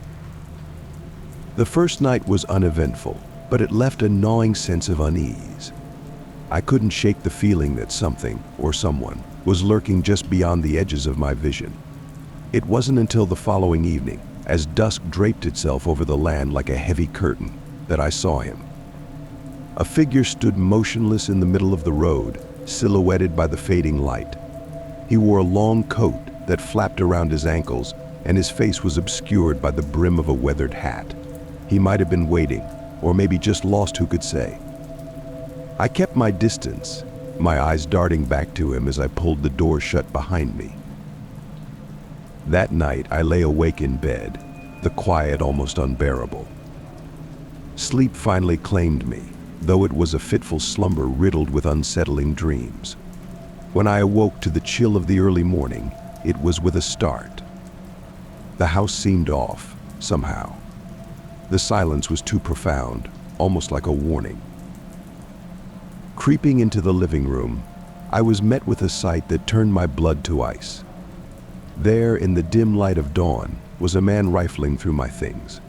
Speaker 1: The first night was uneventful, but it left a gnawing sense of unease. I couldn't shake the feeling that something, or someone, was lurking just beyond the edges of my vision. It wasn't until the following evening, as dusk draped itself over the land like a heavy curtain, that I saw him. A figure stood motionless in the middle of the road, silhouetted by the fading light. He wore a long coat that flapped around his ankles, and his face was obscured by the brim of a weathered hat. He might have been waiting, or maybe just lost, who could say. I kept my distance, my eyes darting back to him as I pulled the door shut behind me. That night, I lay awake in bed, the quiet almost unbearable. Sleep finally claimed me, though it was a fitful slumber riddled with unsettling dreams. When I awoke to the chill of the early morning, it was with a start. The house seemed off, somehow. The silence was too profound, almost like a warning. Creeping into the living room, I was met with a sight that turned my blood to ice. There, in the dim light of dawn, was a man rifling through my things.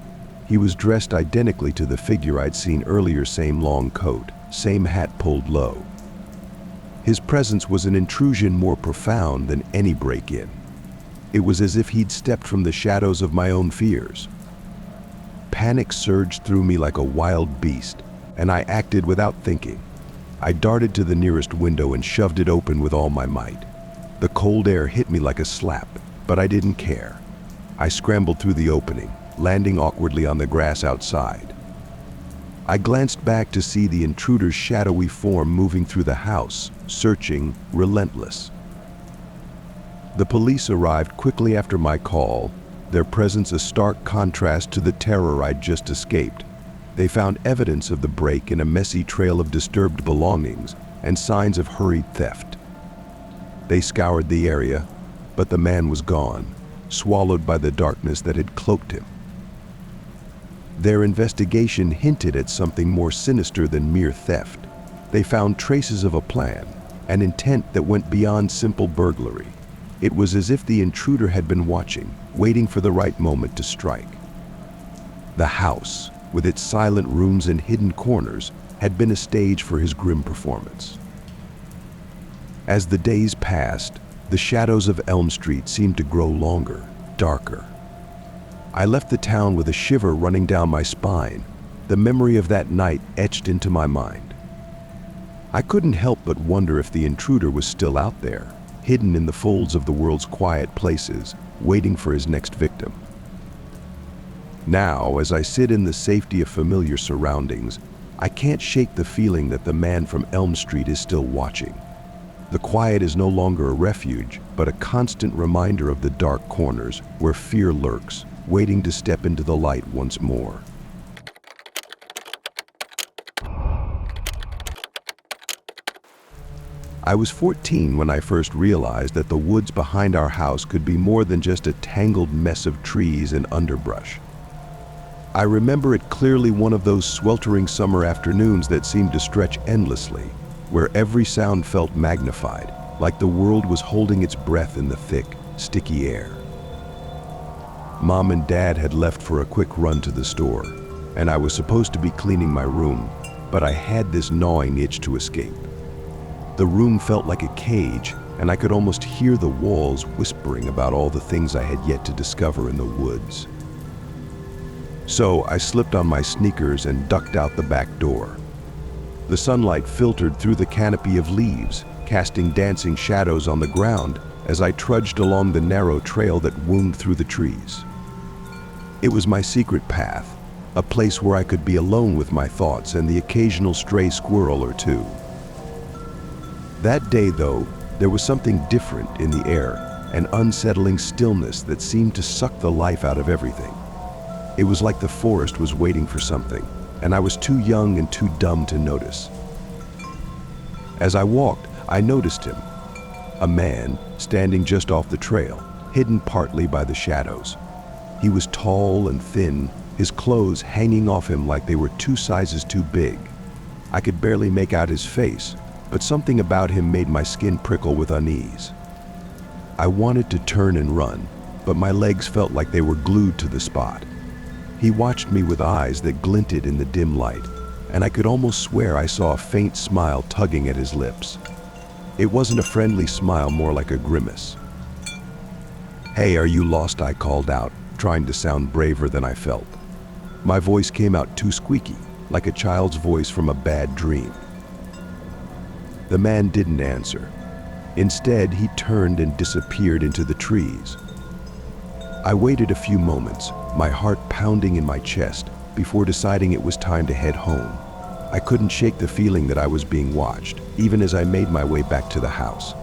Speaker 1: He was dressed identically to the figure I'd seen earlier, same long coat, same hat pulled low. His presence was an intrusion more profound than any break-in. It was as if he'd stepped from the shadows of my own fears. Panic surged through me like a wild beast, and I acted without thinking. I darted to the nearest window and shoved it open with all my might. The cold air hit me like a slap, but I didn't care. I scrambled through the opening, landing awkwardly on the grass outside. I glanced back to see the intruder's shadowy form moving through the house, searching, relentless. The police arrived quickly after my call, their presence a stark contrast to the terror I'd just escaped. They found evidence of the break in a messy trail of disturbed belongings and signs of hurried theft. They scoured the area, but the man was gone, swallowed by the darkness that had cloaked him. Their investigation hinted at something more sinister than mere theft. They found traces of a plan, an intent that went beyond simple burglary. It was as if the intruder had been watching, waiting for the right moment to strike. The house, with its silent rooms and hidden corners, had been a stage for his grim performance. As the days passed, the shadows of Elm Street seemed to grow longer, darker. I left the town with a shiver running down my spine, the memory of that night etched into my mind. I couldn't help but wonder if the intruder was still out there, hidden in the folds of the world's quiet places, waiting for his next victim. Now, as I sit in the safety of familiar surroundings, I can't shake the feeling that the man from Elm Street is still watching. The quiet is no longer a refuge, but a constant reminder of the dark corners where fear lurks, waiting to step into the light once more. I was 14 when I first realized that the woods behind our house could be more than just a tangled mess of trees and underbrush. I remember it clearly, one of those sweltering summer afternoons that seemed to stretch endlessly, where every sound felt magnified, like the world was holding its breath in the thick, sticky air. Mom and Dad had left for a quick run to the store, and I was supposed to be cleaning my room, but I had this gnawing itch to escape. The room felt like a cage, and I could almost hear the walls whispering about all the things I had yet to discover in the woods. So I slipped on my sneakers and ducked out the back door. The sunlight filtered through the canopy of leaves, casting dancing shadows on the ground as I trudged along the narrow trail that wound through the trees. It was my secret path, a place where I could be alone with my thoughts and the occasional stray squirrel or two. That day, though, there was something different in the air, an unsettling stillness that seemed to suck the life out of everything. It was like the forest was waiting for something, and I was too young and too dumb to notice. As I walked, I noticed him, a man standing just off the trail, hidden partly by the shadows. He was tall and thin, his clothes hanging off him like they were 2 sizes too big. I could barely make out his face, but something about him made my skin prickle with unease. I wanted to turn and run, but my legs felt like they were glued to the spot. He watched me with eyes that glinted in the dim light, and I could almost swear I saw a faint smile tugging at his lips. It wasn't a friendly smile, more like a grimace. "Hey, are you lost?" I called out, trying to sound braver than I felt. My voice came out too squeaky, like a child's voice from a bad dream. The man didn't answer. Instead, he turned and disappeared into the trees. I waited a few moments, my heart pounding in my chest, before deciding it was time to head home. I couldn't shake the feeling that I was being watched, even as I made my way back to the house.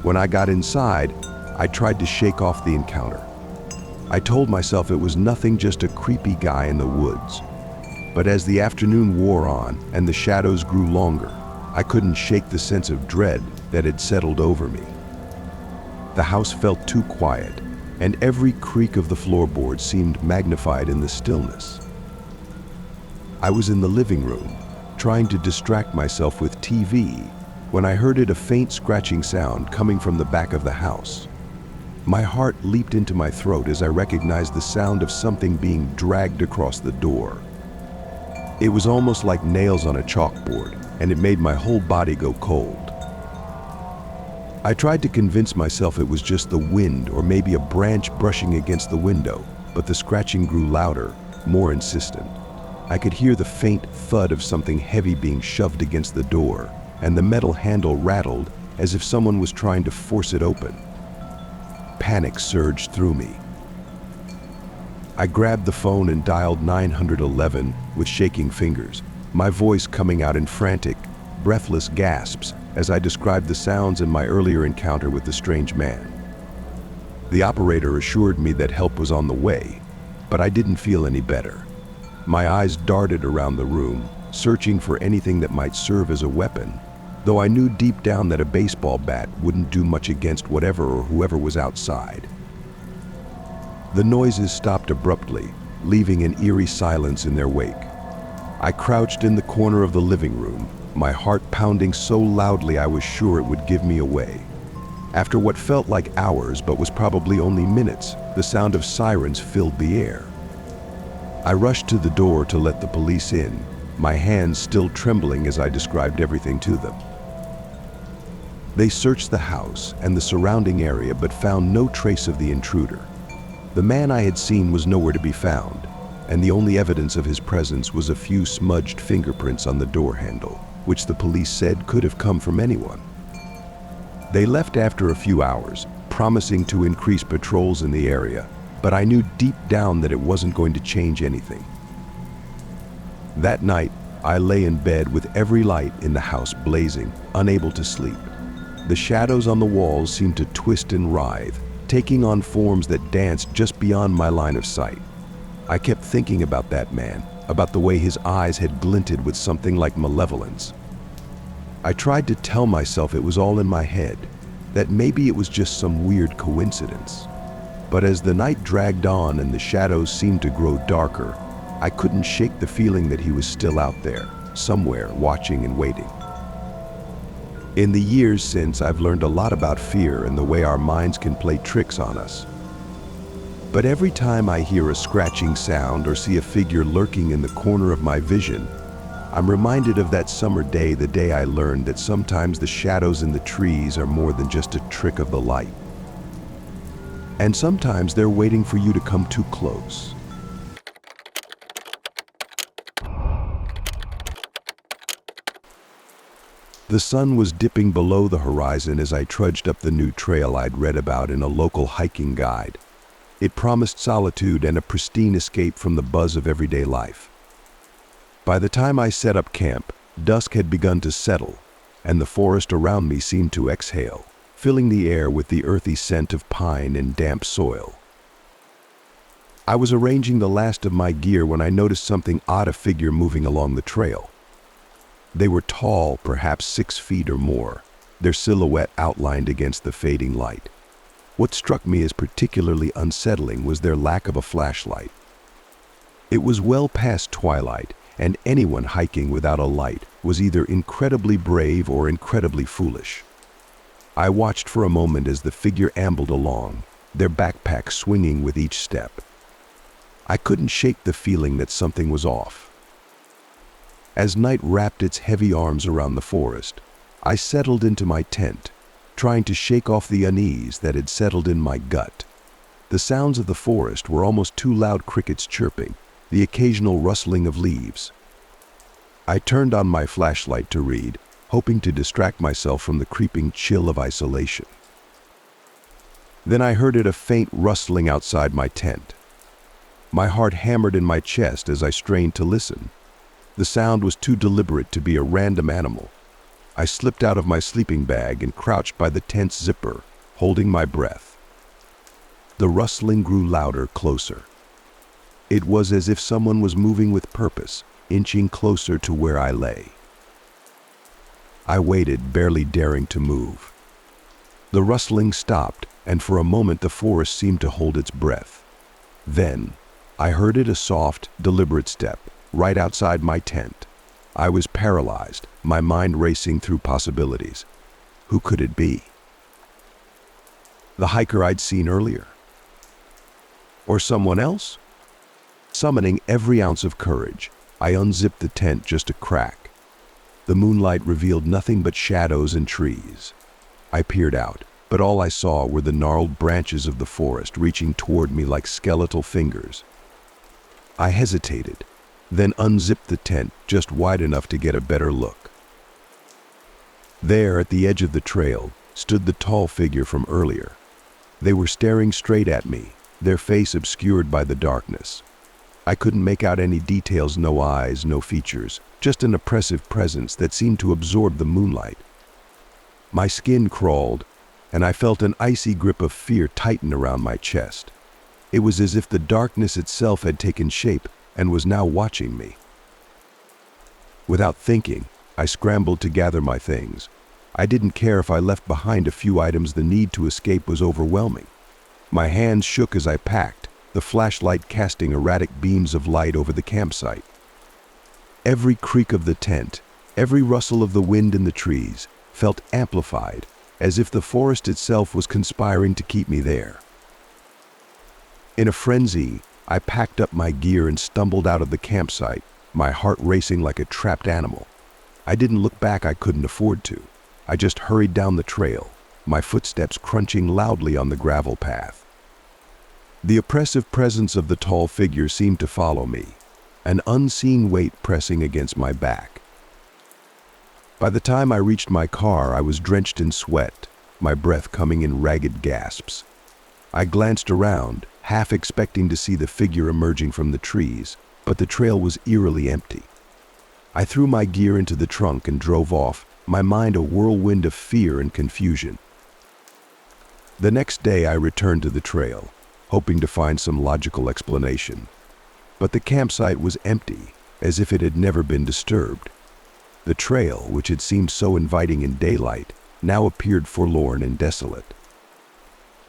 Speaker 1: When I got inside, I tried to shake off the encounter. I told myself it was nothing, just a creepy guy in the woods. But as the afternoon wore on and the shadows grew longer, I couldn't shake the sense of dread that had settled over me. The house felt too quiet, and every creak of the floorboards seemed magnified in the stillness. I was in the living room, trying to distract myself with TV, when I heard a faint scratching sound coming from the back of the house. My heart leaped into my throat as I recognized the sound of something being dragged across the door. It was almost like nails on a chalkboard, and it made my whole body go cold. I tried to convince myself it was just the wind or maybe a branch brushing against the window, but the scratching grew louder, more insistent. I could hear the faint thud of something heavy being shoved against the door, and the metal handle rattled as if someone was trying to force it open. Panic surged through me. I grabbed the phone and dialed 911 with shaking fingers, my voice coming out in frantic, breathless gasps as I described the sounds in my earlier encounter with the strange man. The operator assured me that help was on the way, but I didn't feel any better. My eyes darted around the room, searching for anything that might serve as a weapon, though I knew deep down that a baseball bat wouldn't do much against whatever or whoever was outside. The noises stopped abruptly, leaving an eerie silence in their wake. I crouched in the corner of the living room, my heart pounding so loudly I was sure it would give me away. After what felt like hours but was probably only minutes, the sound of sirens filled the air. I rushed to the door to let the police in, my hands still trembling as I described everything to them. They searched the house and the surrounding area but found no trace of the intruder. The man I had seen was nowhere to be found, and the only evidence of his presence was a few smudged fingerprints on the door handle, which the police said could have come from anyone. They left after a few hours, promising to increase patrols in the area, but I knew deep down that it wasn't going to change anything. That night, I lay in bed with every light in the house blazing, unable to sleep. The shadows on the walls seemed to twist and writhe, taking on forms that danced just beyond my line of sight. I kept thinking about that man, about the way his eyes had glinted with something like malevolence. I tried to tell myself it was all in my head, that maybe it was just some weird coincidence. But as the night dragged on and the shadows seemed to grow darker, I couldn't shake the feeling that he was still out there, somewhere, watching and waiting. In the years since, I've learned a lot about fear and the way our minds can play tricks on us. But every time I hear a scratching sound or see a figure lurking in the corner of my vision, I'm reminded of that summer day, the day I learned that sometimes the shadows in the trees are more than just a trick of the light. And sometimes they're waiting for you to come too close. The sun was dipping below the horizon as I trudged up the new trail I'd read about in a local hiking guide. It promised solitude and a pristine escape from the buzz of everyday life. By the time I set up camp, dusk had begun to settle, and the forest around me seemed to exhale, filling the air with the earthy scent of pine and damp soil. I was arranging the last of my gear when I noticed something odd, a figure moving along the trail. They were tall, perhaps 6 feet or more, their silhouette outlined against the fading light. What struck me as particularly unsettling was their lack of a flashlight. It was well past twilight, and anyone hiking without a light was either incredibly brave or incredibly foolish. I watched for a moment as the figure ambled along, their backpack swinging with each step. I couldn't shake the feeling that something was off. As night wrapped its heavy arms around the forest, I settled into my tent, trying to shake off the unease that had settled in my gut. The sounds of the forest were almost too loud: crickets chirping, the occasional rustling of leaves. I turned on my flashlight to read, hoping to distract myself from the creeping chill of isolation. Then I heard a faint rustling outside my tent. My heart hammered in my chest as I strained to listen. The sound was too deliberate to be a random animal. I slipped out of my sleeping bag and crouched by the tent's zipper, holding my breath. The rustling grew louder, closer. It was as if someone was moving with purpose, inching closer to where I lay. I waited, barely daring to move. The rustling stopped, and for a moment the forest seemed to hold its breath. Then, I heard a soft, deliberate step, right outside my tent. I was paralyzed, my mind racing through possibilities. Who could it be? The hiker I'd seen earlier? Or someone else? Summoning every ounce of courage, I unzipped the tent just a crack. The moonlight revealed nothing but shadows and trees. I peered out, but all I saw were the gnarled branches of the forest reaching toward me like skeletal fingers. I hesitated, then unzipped the tent just wide enough to get a better look. There, at the edge of the trail, stood the tall figure from earlier. They were staring straight at me, their face obscured by the darkness. I couldn't make out any details: no eyes, no features, just an oppressive presence that seemed to absorb the moonlight. My skin crawled, and I felt an icy grip of fear tighten around my chest. It was as if the darkness itself had taken shape and was now watching me. Without thinking, I scrambled to gather my things. I didn't care if I left behind a few items; the need to escape was overwhelming. My hands shook as I packed, the flashlight casting erratic beams of light over the campsite. Every creak of the tent, every rustle of the wind in the trees, felt amplified, as if the forest itself was conspiring to keep me there. In a frenzy, I packed up my gear and stumbled out of the campsite, my heart racing like a trapped animal. I didn't look back; I couldn't afford to. I just hurried down the trail, my footsteps crunching loudly on the gravel path. The oppressive presence of the tall figure seemed to follow me, an unseen weight pressing against my back. By the time I reached my car, I was drenched in sweat, my breath coming in ragged gasps. I glanced around, half expecting to see the figure emerging from the trees, but the trail was eerily empty. I threw my gear into the trunk and drove off, my mind a whirlwind of fear and confusion. The next day I returned to the trail, hoping to find some logical explanation. But the campsite was empty, as if it had never been disturbed. The trail, which had seemed so inviting in daylight, now appeared forlorn and desolate.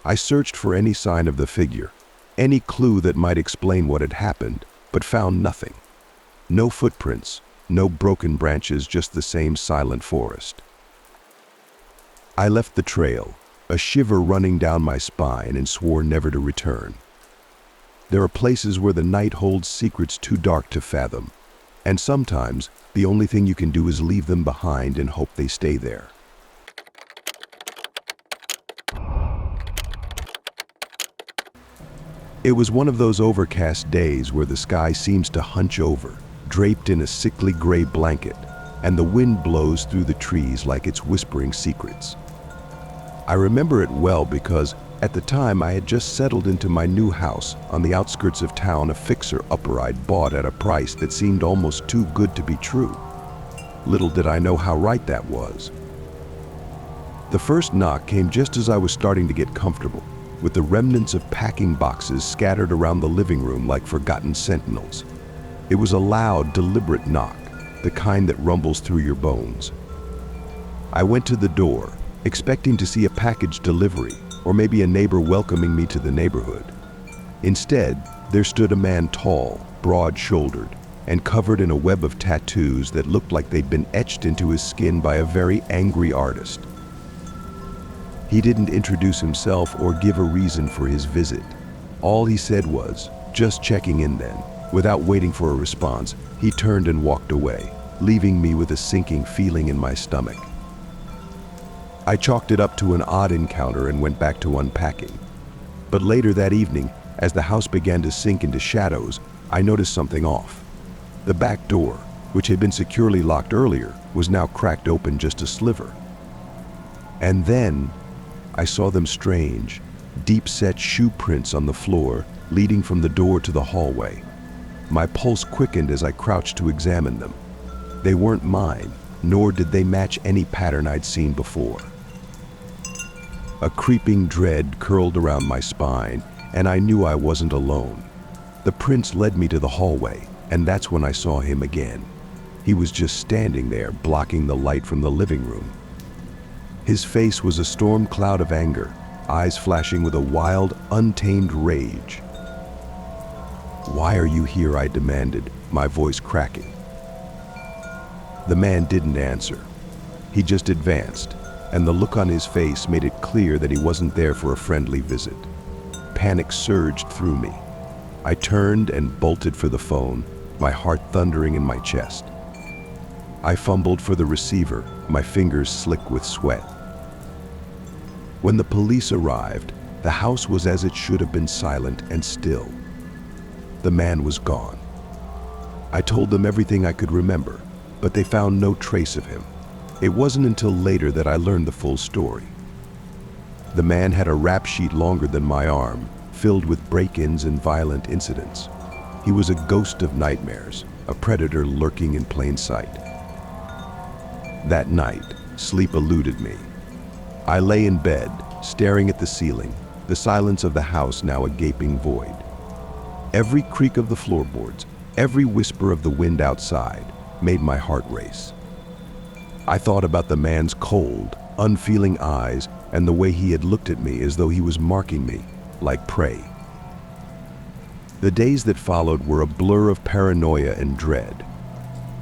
Speaker 1: I searched for any sign of the figure, any clue that might explain what had happened, but found nothing. No footprints, no broken branches, just the same silent forest. I left the trail, a shiver running down my spine, and swore never to return. There are places where the night holds secrets too dark to fathom, and sometimes the only thing you can do is leave them behind and hope they stay there. It was one of those overcast days where the sky seems to hunch over, draped in a sickly gray blanket, and the wind blows through the trees like it's whispering secrets. I remember it well because at the time I had just settled into my new house on the outskirts of town, a fixer-upper I'd bought at a price that seemed almost too good to be true. Little did I know how right that was. The first knock came just as I was starting to get comfortable, with the remnants of packing boxes scattered around the living room like forgotten sentinels. It was a loud, deliberate knock, the kind that rumbles through your bones. I went to the door, expecting to see a package delivery or maybe a neighbor welcoming me to the neighborhood. Instead, there stood a man tall, broad-shouldered, and covered in a web of tattoos that looked like they'd been etched into his skin by a very angry artist. He didn't introduce himself or give a reason for his visit. All he said was, "Just checking in then." Without waiting for a response, he turned and walked away, leaving me with a sinking feeling in my stomach. I chalked it up to an odd encounter and went back to unpacking. But later that evening, as the house began to sink into shadows, I noticed something off. The back door, which had been securely locked earlier, was now cracked open just a sliver. And then I saw them strange, deep-set shoe prints on the floor leading from the door to the hallway. My pulse quickened as I crouched to examine them. They weren't mine, nor did they match any pattern I'd seen before. A creeping dread curled around my spine, and I knew I wasn't alone. The prints led me to the hallway, and that's when I saw him again. He was just standing there, blocking the light from the living room. His face was a storm cloud of anger, eyes flashing with a wild, untamed rage. "Why are you here?" I demanded, my voice cracking. The man didn't answer. He just advanced, and the look on his face made it clear that he wasn't there for a friendly visit. Panic surged through me. I turned and bolted for the phone, my heart thundering in my chest. I fumbled for the receiver, my fingers slick with sweat. When the police arrived, the house was as it should have been, silent and still. The man was gone. I told them everything I could remember, but they found no trace of him. It wasn't until later that I learned the full story. The man had a rap sheet longer than my arm, filled with break-ins and violent incidents. He was a ghost of nightmares, a predator lurking in plain sight. That night, sleep eluded me. I lay in bed, staring at the ceiling, the silence of the house now a gaping void. Every creak of the floorboards, every whisper of the wind outside, made my heart race. I thought about the man's cold, unfeeling eyes and the way he had looked at me as though he was marking me, like prey. The days that followed were a blur of paranoia and dread.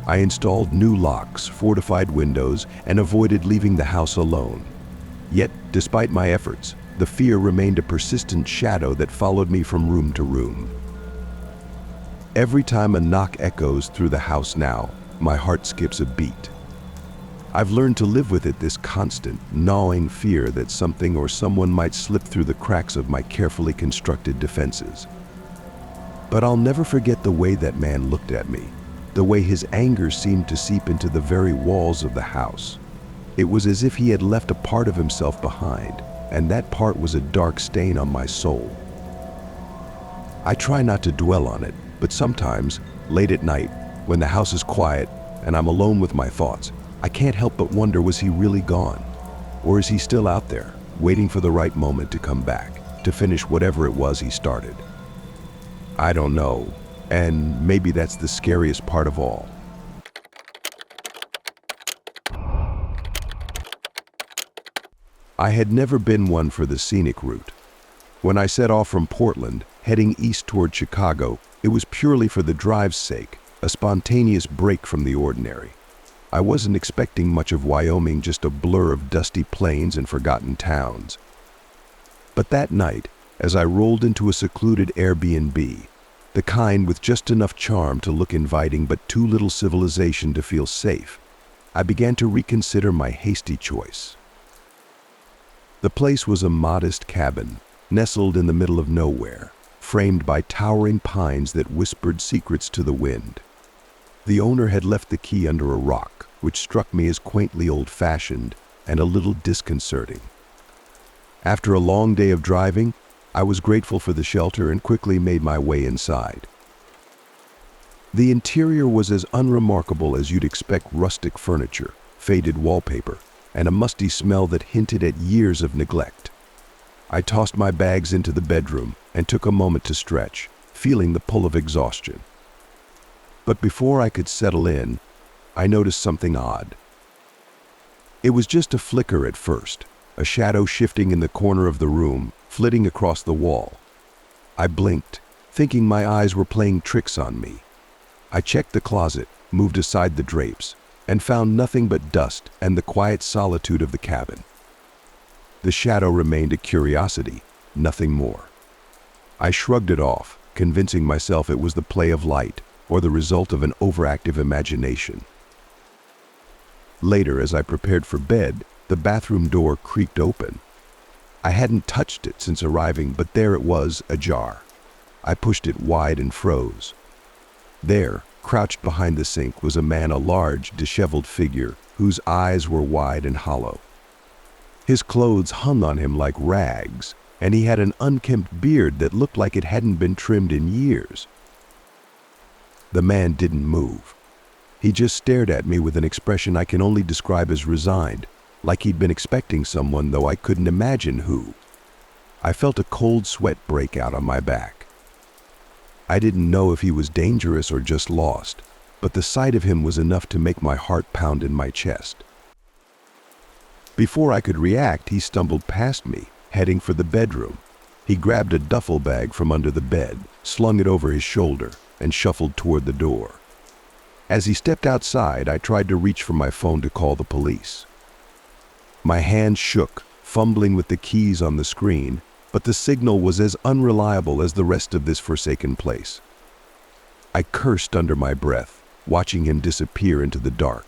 Speaker 1: I installed new locks, fortified windows, and avoided leaving the house alone. Yet, despite my efforts, the fear remained a persistent shadow that followed me from room to room. Every time a knock echoes through the house now, my heart skips a beat. I've learned to live with it, this constant, gnawing fear that something or someone might slip through the cracks of my carefully constructed defenses. But I'll never forget the way that man looked at me, the way his anger seemed to seep into the very walls of the house. It was as if he had left a part of himself behind, and that part was a dark stain on my soul. I try not to dwell on it, but sometimes, late at night, when the house is quiet and I'm alone with my thoughts, I can't help but wonder, was he really gone? Or is he still out there, waiting for the right moment to come back, to finish whatever it was he started? I don't know, and maybe that's the scariest part of all. I had never been one for the scenic route. When I set off from Portland, heading east toward Chicago, it was purely for the drive's sake, a spontaneous break from the ordinary. I wasn't expecting much of Wyoming, just a blur of dusty plains and forgotten towns. But that night, as I rolled into a secluded Airbnb, the kind with just enough charm to look inviting but too little civilization to feel safe, I began to reconsider my hasty choice. The place was a modest cabin, nestled in the middle of nowhere, framed by towering pines that whispered secrets to the wind. The owner had left the key under a rock, which struck me as quaintly old-fashioned and a little disconcerting. After a long day of driving, I was grateful for the shelter and quickly made my way inside. The interior was as unremarkable as you'd expect: rustic furniture, faded wallpaper, and a musty smell that hinted at years of neglect. I tossed my bags into the bedroom and took a moment to stretch, feeling the pull of exhaustion. But before I could settle in, I noticed something odd. It was just a flicker at first, a shadow shifting in the corner of the room, flitting across the wall. I blinked, thinking my eyes were playing tricks on me. I checked the closet, moved aside the drapes, and found nothing but dust and the quiet solitude of the cabin. The shadow remained a curiosity, nothing more. I shrugged it off, convincing myself it was the play of light or the result of an overactive imagination. Later, as I prepared for bed, the bathroom door creaked open. I hadn't touched it since arriving, but there it was, ajar. I pushed it wide and froze. There, crouched behind the sink, was a man, a large, disheveled figure whose eyes were wide and hollow. His clothes hung on him like rags, and he had an unkempt beard that looked like it hadn't been trimmed in years. The man didn't move. He just stared at me with an expression I can only describe as resigned, like he'd been expecting someone, though I couldn't imagine who. I felt a cold sweat break out on my back. I didn't know if he was dangerous or just lost, but the sight of him was enough to make my heart pound in my chest. Before I could react, he stumbled past me, heading for the bedroom. He grabbed a duffel bag from under the bed, slung it over his shoulder, and shuffled toward the door. As he stepped outside, I tried to reach for my phone to call the police. My hand shook, fumbling with the keys on the screen, but the signal was as unreliable as the rest of this forsaken place. I cursed under my breath, watching him disappear into the dark.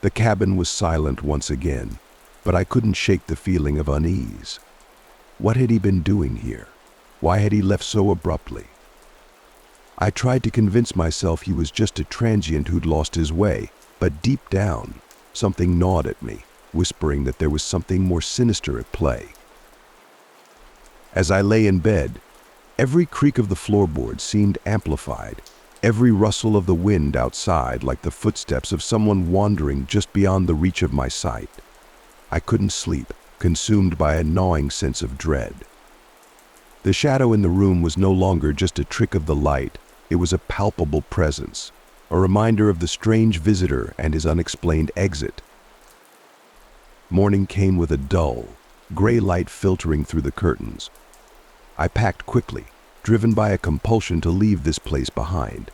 Speaker 1: The cabin was silent once again, but I couldn't shake the feeling of unease. What had he been doing here? Why had he left so abruptly? I tried to convince myself he was just a transient who'd lost his way, but deep down, something gnawed at me, whispering that there was something more sinister at play. As I lay in bed, every creak of the floorboard seemed amplified, every rustle of the wind outside like the footsteps of someone wandering just beyond the reach of my sight. I couldn't sleep, consumed by a gnawing sense of dread. The shadow in the room was no longer just a trick of the light, it was a palpable presence, a reminder of the strange visitor and his unexplained exit. Morning came with a dull, gray light filtering through the curtains. I packed quickly, driven by a compulsion to leave this place behind.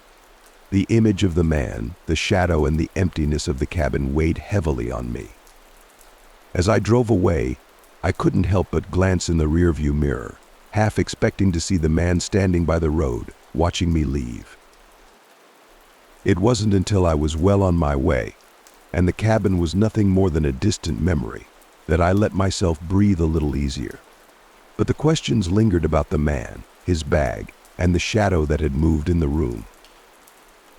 Speaker 1: The image of the man, the shadow, and the emptiness of the cabin weighed heavily on me. As I drove away, I couldn't help but glance in the rearview mirror, half expecting to see the man standing by the road, watching me leave. It wasn't until I was well on my way, and the cabin was nothing more than a distant memory, that I let myself breathe a little easier. But the questions lingered about the man, his bag, and the shadow that had moved in the room.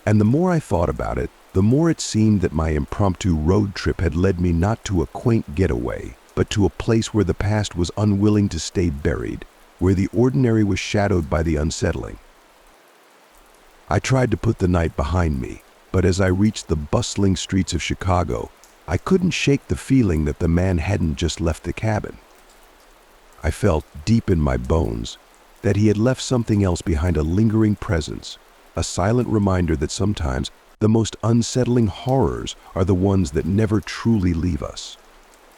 Speaker 1: And the more I thought about it, the more it seemed that my impromptu road trip had led me not to a quaint getaway, but to a place where the past was unwilling to stay buried, where the ordinary was shadowed by the unsettling. I tried to put the night behind me, but as I reached the bustling streets of Chicago, I couldn't shake the feeling that the man hadn't just left the cabin. I felt deep in my bones that he had left something else behind, a lingering presence, a silent reminder that sometimes the most unsettling horrors are the ones that never truly leave us.